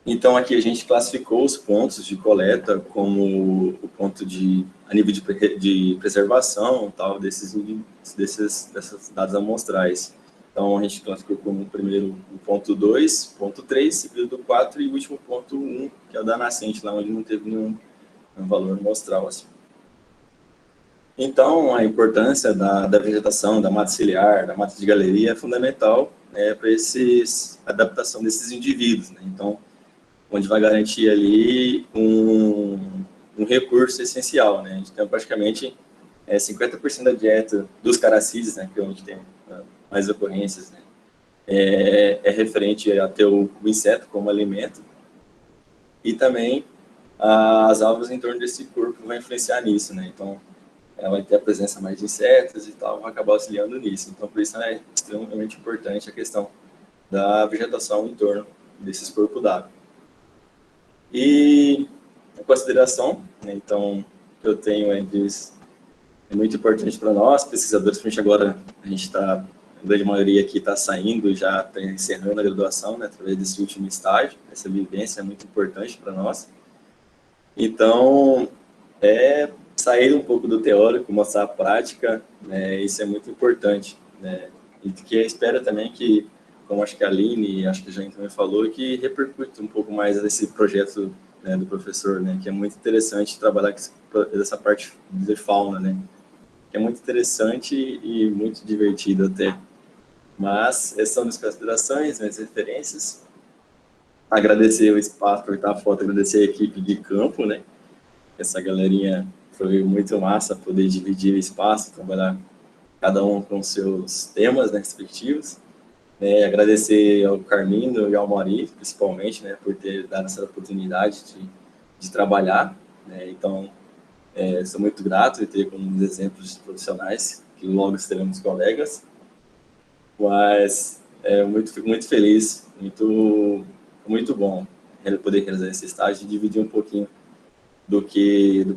Então, aqui a gente classificou os pontos de coleta como o ponto a nível de preservação, tal, desses dados amostrais. Então, a gente classificou como primeiro o ponto 2, ponto 3, seguido do 4 e o último ponto 1, que é o da nascente, lá onde não teve nenhum valor amostral, assim. Então, a importância da vegetação, da mata ciliar, da mata de galeria é fundamental, né, para a adaptação desses indivíduos, né? Então, onde vai garantir ali um recurso essencial, né? A gente tem praticamente 50% da dieta dos caracídeos, né, que é onde tem mais ocorrências, né, é referente a ter o inseto como alimento, e também as algas em torno desse corpo vão influenciar nisso, né? Então, ela vai ter a presença mais de insetos e tal, vai acabar auxiliando nisso. Então, por isso é extremamente importante a questão da vegetação em torno desses corpos d'água. E a consideração, né, então, que eu tenho é muito importante para nós, pesquisadores, principalmente agora a gente está, a grande maioria aqui está saindo, já está encerrando a graduação, né, através desse último estágio, essa vivência é muito importante para nós. Então, sair um pouco do teórico, mostrar a prática, né, isso é muito importante, né, e que espera também que, como acho que a Aline, acho que a Jane também falou, que repercute um pouco mais esse projeto, né, do professor, né, que é muito interessante trabalhar com essa parte de fauna, né, que é muito interessante e muito divertido até. Mas essas são minhas considerações, minhas referências. Agradecer o espaço, aproveitar a foto, agradecer a equipe de campo, né, essa galerinha foi muito massa poder dividir o espaço, trabalhar cada um com seus temas, né, respectivos. Agradecer ao Carmino e ao Mauri, principalmente, né, por ter dado essa oportunidade de trabalhar, né. Então, sou muito grato de ter como exemplos profissionais, que logo seremos colegas, mas fico muito feliz, muito bom poder realizar esse estágio e dividir um pouquinho do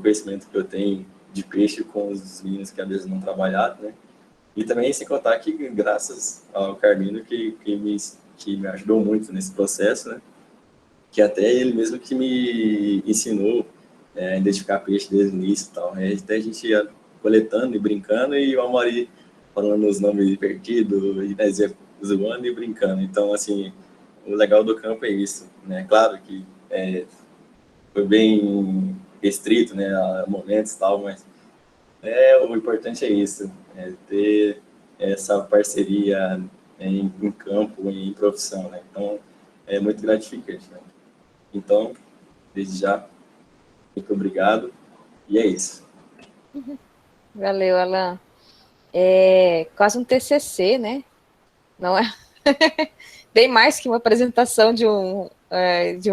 conhecimento que eu tenho de peixe com os meninos que às vezes não trabalharam, né? E também, sem contar que, graças ao Carmino, que me ajudou muito nesse processo, né? Que até ele mesmo que me ensinou a identificar peixe desde o início e tal. Até a gente ia coletando e brincando, e o Amaury falando os nomes divertidos, e nós ia zoando e brincando. Então, assim, o legal do campo é isso, né? Claro que foi bem restrito, né, a momentos e tal, mas o importante é isso, ter essa parceria em campo, em profissão, né? Então, é muito gratificante, né? Então, desde já, muito obrigado, e é isso. Valeu, Alan. Quase um TCC, né? Não é? Bem mais que uma apresentação de um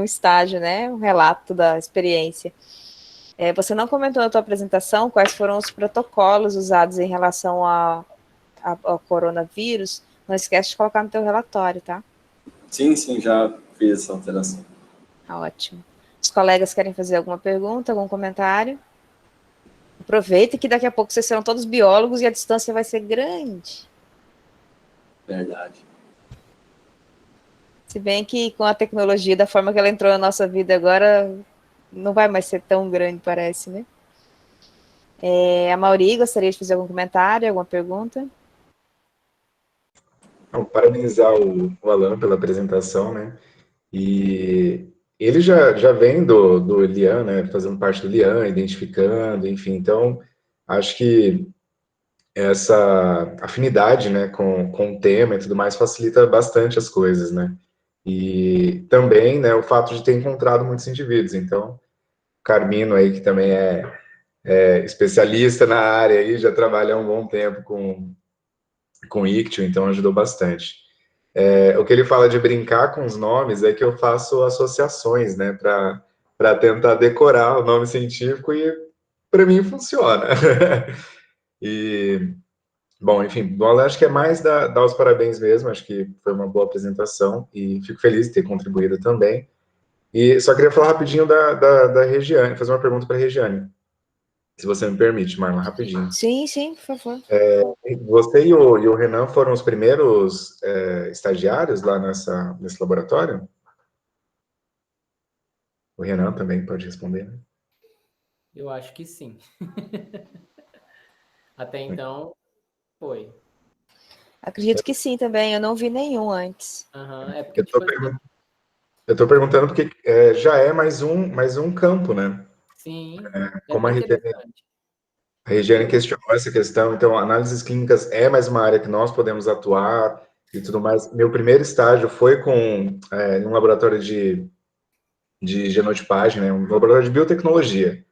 estágio, né? Um relato da experiência. Você não comentou na tua apresentação quais foram os protocolos usados em relação ao coronavírus. Não esquece de colocar no teu relatório, tá? Sim, já fiz essa alteração. Ótimo. Os colegas querem fazer alguma pergunta, algum comentário? Aproveita que daqui a pouco vocês serão todos biólogos e a distância vai ser grande. Verdade. Se bem que com a tecnologia, da forma que ela entrou na nossa vida agora, não vai mais ser tão grande, parece, né? A Mauri, gostaria de fazer algum comentário, alguma pergunta? Parabenizar o Alan pela apresentação, né? E ele já vem do LIAN, né? Fazendo parte do LIAN, identificando, enfim. Então, acho que essa afinidade, né, com o tema e tudo mais facilita bastante as coisas, né? E também, né, o fato de ter encontrado muitos indivíduos. Então, Carmino aí, que também é especialista na área aí, já trabalha há um bom tempo com Ictio, então ajudou bastante. O que ele fala de brincar com os nomes é que eu faço associações, né, para tentar decorar o nome científico, e para mim funciona. Bom, enfim, bom, acho que é mais dar os parabéns mesmo, acho que foi uma boa apresentação e fico feliz de ter contribuído também. E só queria falar rapidinho da Regiane, fazer uma pergunta para a Regiane, se você me permite, Marlon, rapidinho. Sim, sim, por favor. Você e o Renan foram os primeiros estagiários lá nesse laboratório? O Renan também pode responder, né? Eu acho que sim. Até então, foi. Acredito que sim também, eu não vi nenhum antes. É porque, eu estou perguntando porque já é mais um campo, né? Sim, Como a Regiane questionou essa questão, então análises clínicas é mais uma área que nós podemos atuar e tudo mais. Meu primeiro estágio foi em um laboratório de genotipagem, né? Um laboratório de biotecnologia.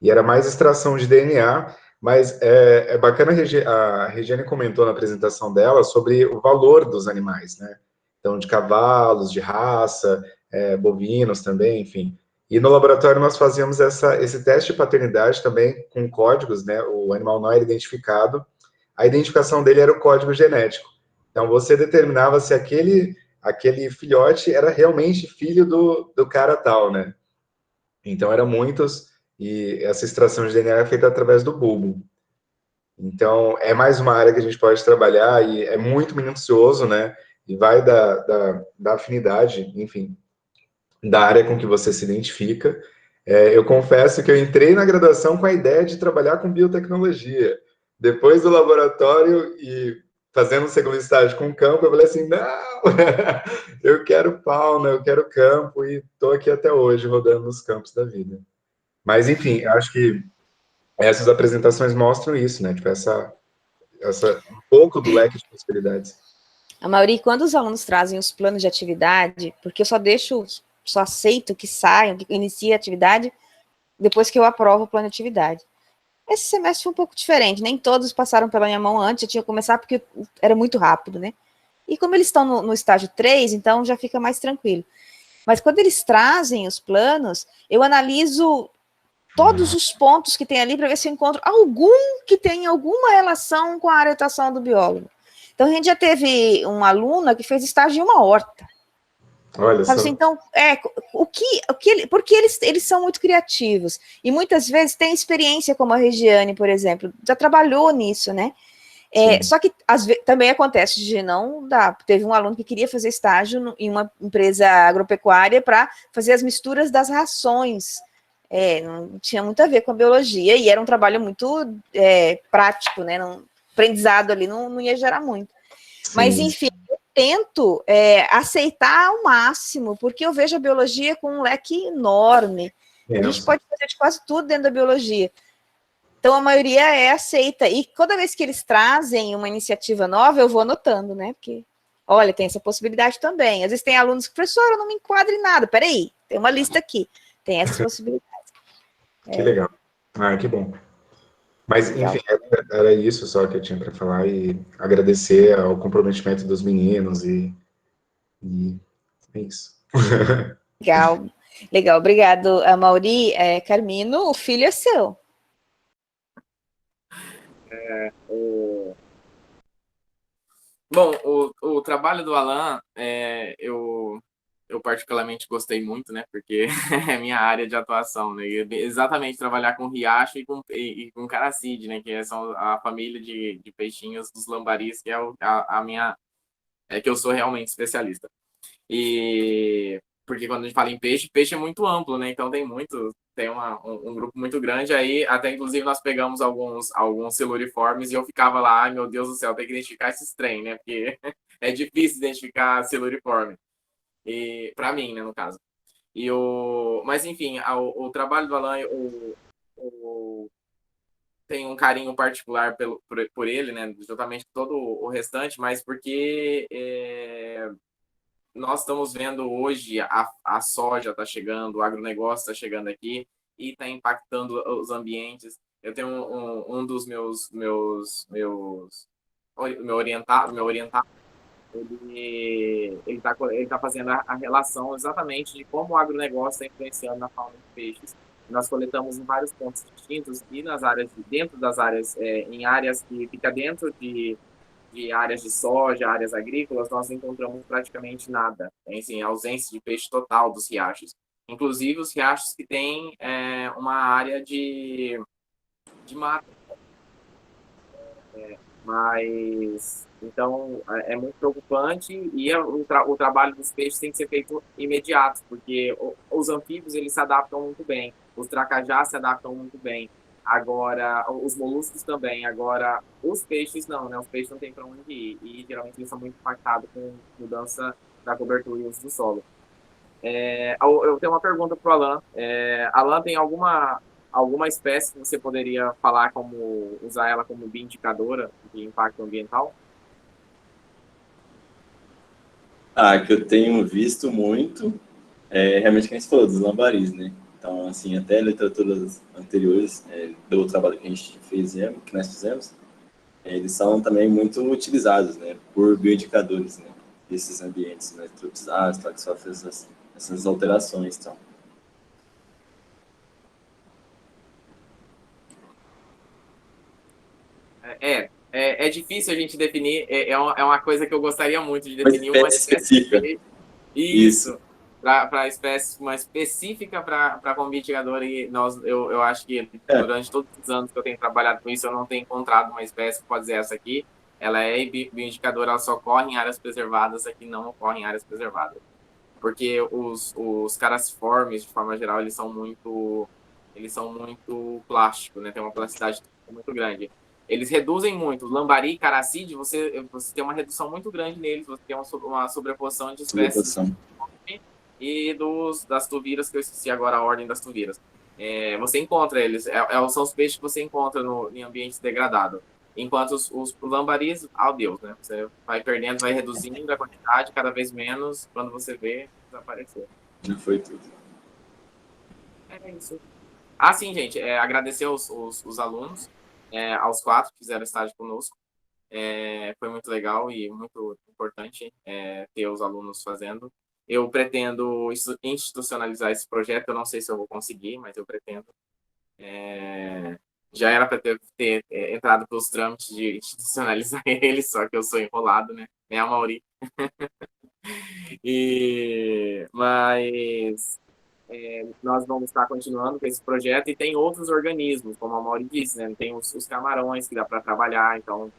E era mais extração de DNA, mas é bacana, a Regiane comentou na apresentação dela sobre o valor dos animais, né? Então, de cavalos, de raça, bovinos também, enfim. E no laboratório nós fazíamos esse teste de paternidade também com códigos, né? O animal não era identificado, a identificação dele era o código genético. Então, você determinava se aquele filhote era realmente filho do cara tal, né? Então, eram muitos, e essa extração de DNA é feita através do bulbo. Então, é mais uma área que a gente pode trabalhar, e é muito minucioso, né? E vai da afinidade, enfim, da área com que você se identifica. Eu confesso que eu entrei na graduação com a ideia de trabalhar com biotecnologia. Depois do laboratório e fazendo o segundo estágio com campo, eu falei assim, não, eu quero fauna, eu quero campo, e estou aqui até hoje rodando nos campos da vida. Mas, enfim, eu acho que essas apresentações mostram isso, né? Tipo, um pouco do leque de possibilidades. A maioria, quando os alunos trazem os planos de atividade, porque eu só aceito que saiam, que iniciem a atividade, depois que eu aprovo o plano de atividade. Esse semestre foi um pouco diferente, nem todos passaram pela minha mão antes, eu tinha que começar porque era muito rápido, né? E como eles estão no estágio 3, então já fica mais tranquilo. Mas quando eles trazem os planos, eu analiso todos os pontos que tem ali para ver se eu encontro algum que tenha alguma relação com a orientação do biólogo. Então, a gente já teve uma aluna que fez estágio em uma horta. Olha só. Assim, então, porque eles são muito criativos, e muitas vezes têm experiência, como a Regiane, por exemplo, já trabalhou nisso, né? Só que às vezes, também acontece de não dar. Teve um aluno que queria fazer estágio em uma empresa agropecuária para fazer as misturas das rações. Não tinha muito a ver com a biologia, e era um trabalho muito prático, né? Aprendizado ali não ia gerar muito. Sim. Mas, enfim, eu tento aceitar ao máximo, porque eu vejo a biologia com um leque enorme. A gente pode fazer de quase tudo dentro da biologia. Então, a maioria aceita. E toda vez que eles trazem uma iniciativa nova, eu vou anotando, né? Porque, olha, tem essa possibilidade também. Às vezes tem alunos que, professora, eu não me enquadro em nada. Peraí, tem uma lista aqui. Tem essas possibilidades. Que legal. Que bom. Mas, enfim, era isso só que eu tinha para falar, e agradecer ao comprometimento dos meninos, e é isso. Legal. Obrigado, Amaury. Carmino, o filho é seu. Bom, o trabalho do Alan, eu particularmente gostei muito, né? Porque é minha área de atuação, né? Exatamente trabalhar com riacho e com caracide, né? Que são a família de peixinhos dos lambaris, que é a minha... que eu sou realmente especialista. E... Porque quando a gente fala em peixe é muito amplo, né? Então tem um grupo muito grande. Aí, até inclusive, nós pegamos alguns siluriformes e eu ficava lá, ai meu Deus do céu, tem que identificar esses trem, né? Porque é difícil identificar siluriforme. E para mim, né, no caso. Mas enfim, o trabalho do Alan, tem um carinho particular por ele, né? Justamente todo o restante, mas porque nós estamos vendo hoje a soja está chegando, o agronegócio está chegando aqui e está impactando os ambientes. Eu tenho um dos meu orientado, ele tá fazendo a relação exatamente de como o agronegócio está influenciando na fauna de peixes. Nós coletamos em vários pontos distintos e nas áreas, dentro das áreas, em áreas que fica dentro de áreas de soja, áreas agrícolas, nós não encontramos praticamente nada. Assim, ausência de peixe total dos riachos. Inclusive os riachos que têm uma área de mata. Mas, então, é muito preocupante e o trabalho dos peixes tem que ser feito imediato, porque os anfíbios, eles se adaptam muito bem, os tracajás se adaptam muito bem, agora, os moluscos também, agora, os peixes não, né? Os peixes não tem para onde ir e, geralmente, eles são muito impactados com mudança da cobertura e uso do solo. Eu tenho uma pergunta para o Alan. Alan, tem alguma espécie que você poderia falar como usar ela como bioindicadora de impacto ambiental? Que eu tenho visto muito realmente quem você falou, dos lambaris, né? Então, assim, até literaturas anteriores do trabalho que a gente fez, que nós fizemos, eles são também muito utilizados, né, por bioindicadores, né, desses ambientes, né, tropizados, que sofrem essas alterações, então. É difícil a gente definir, é uma coisa que eu gostaria muito de definir uma espécie específica. Isso. Para espécie, uma específica para como mitigador, e eu acho que durante todos os anos que eu tenho trabalhado com isso, eu não tenho encontrado uma espécie que pode ser essa aqui. Ela é bioindicadora, ela só ocorre em áreas preservadas, aqui não ocorre em áreas preservadas. Porque os caraciformes, de forma geral, eles são muito plásticos, né? Tem uma plasticidade muito grande. Eles reduzem muito. Lambari e caracide, você tem uma redução muito grande neles, você tem uma sobreposição de espécies e das tuviras, que eu esqueci agora a ordem das tuviras. Você encontra eles, são os peixes que você encontra em ambientes degradados. Enquanto os lambaris, Deus, né? Você vai perdendo, vai reduzindo a quantidade, cada vez menos, quando você vê, desapareceu. Já foi tudo. É isso. Sim, gente, agradecer os alunos, aos 4 que fizeram estágio conosco. Foi muito legal e muito importante ter os alunos fazendo. Eu pretendo institucionalizar esse projeto, eu não sei se eu vou conseguir, mas eu pretendo. Já era para ter entrado pelos trâmites de institucionalizar ele, só que eu sou enrolado, né? Nem a Mauri. Mas nós vamos estar continuando com esse projeto e tem outros organismos, como a Mauri disse, né? Tem os camarões que dá para trabalhar, então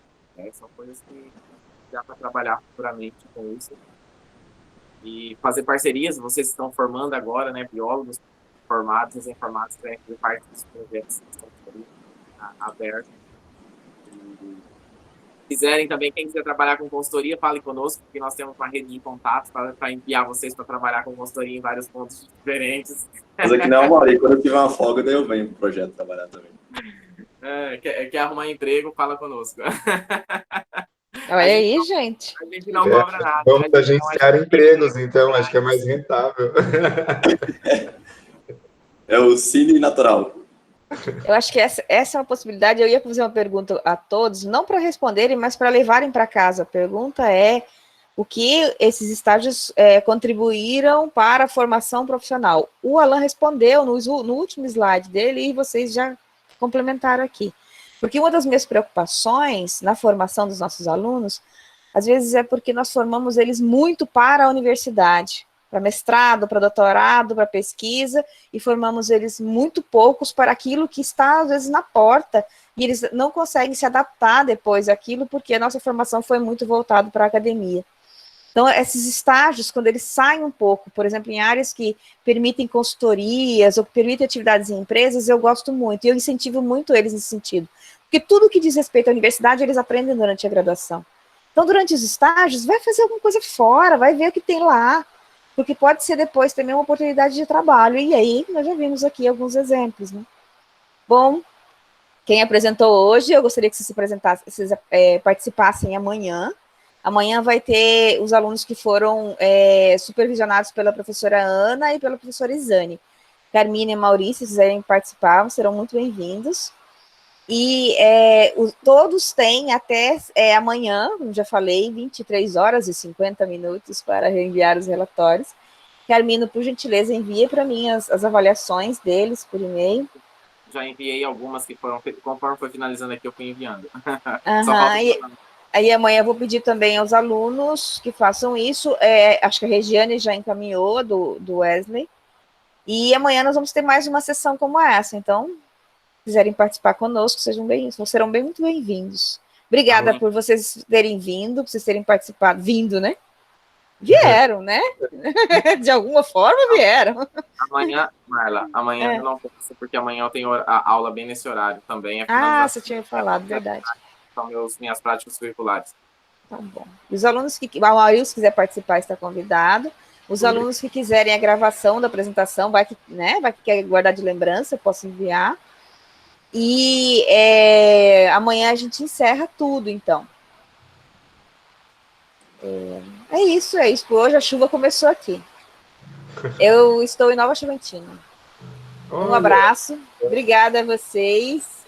são coisas que dá para trabalhar futuramente com isso. E fazer parcerias, vocês estão formando agora, né? Biólogos formados, recém-formados, para fazer parte dos projetos que estão abertos. Quiserem também, quem quiser trabalhar com consultoria, fale conosco, porque nós temos uma rede de contatos para enviar vocês para trabalhar com consultoria em vários pontos diferentes. Mas aqui não é uma hora, quando eu tiver uma folga, daí eu venho pro projeto trabalhar também. Quer arrumar emprego, fala conosco. Olha aí, gente. A gente não cobra nada. Vamos agenciar empregos, então, acho que é mais rentável. É o Cine Natural. Eu acho que essa é uma possibilidade. Eu ia fazer uma pergunta a todos, não para responderem, mas para levarem para casa. A pergunta é o que esses estágios contribuíram para a formação profissional. O Alan respondeu no último slide dele e vocês já complementaram aqui. Porque uma das minhas preocupações na formação dos nossos alunos, às vezes é porque nós formamos eles muito para a universidade, para mestrado, para doutorado, para pesquisa, e formamos eles muito poucos para aquilo que está, às vezes, na porta, e eles não conseguem se adaptar depois àquilo, porque a nossa formação foi muito voltada para a academia. Então, esses estágios, quando eles saem um pouco, por exemplo, em áreas que permitem consultorias, ou que permitem atividades em empresas, eu gosto muito, e eu incentivo muito eles nesse sentido. Porque tudo que diz respeito à universidade, eles aprendem durante a graduação. Então, durante os estágios, vai fazer alguma coisa fora, vai ver o que tem lá, porque pode ser depois também uma oportunidade de trabalho, e aí nós já vimos aqui alguns exemplos, né? Bom, quem apresentou hoje, eu gostaria que vocês participassem amanhã. Amanhã vai ter os alunos que foram supervisionados pela professora Ana e pela professora Isane. Carmine e Maurício, se quiserem participar, serão muito bem-vindos. E todos têm até amanhã, como já falei, 23 horas e 50 minutos para reenviar os relatórios. Carmino, por gentileza, envia para mim as avaliações deles por e-mail. Já enviei algumas que foram, conforme foi finalizando aqui, eu fui enviando. Só falta aí amanhã eu vou pedir também aos alunos que façam isso. Acho que a Regiane já encaminhou do Wesley. E amanhã nós vamos ter mais uma sessão como essa. Então, se quiserem participar conosco, serão muito bem-vindos. Obrigada por vocês terem vindo, por vocês terem participado. Vindo, né? Vieram, né? De alguma forma vieram. Amanhã, Marla, amanhã eu não posso, porque amanhã eu tenho a aula bem nesse horário também. Você tinha falado, verdade. São minhas práticas curriculares. Tá bom. Os alunos o Maurício, se quiser participar, está convidado. Os alunos que quiserem a gravação da apresentação, vai que quer guardar de lembrança, eu posso enviar. E amanhã a gente encerra tudo, então. É isso. Hoje a chuva começou aqui. Eu estou em Nova Chavantina. Um abraço. Obrigada a vocês.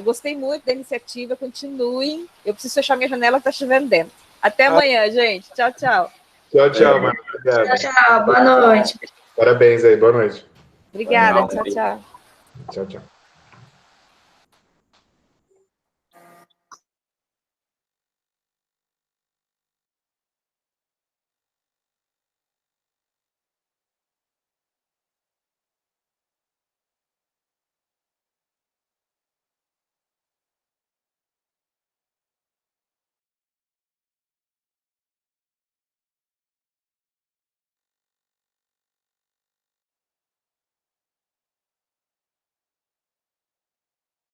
Gostei muito da iniciativa. Continuem. Eu preciso fechar minha janela, está chovendo dentro. Até amanhã, gente. Tchau, tchau. Tchau, Marla. Tchau. Boa noite. Parabéns aí. Boa noite. Obrigada. Tchau, tchau. Tchau, tchau.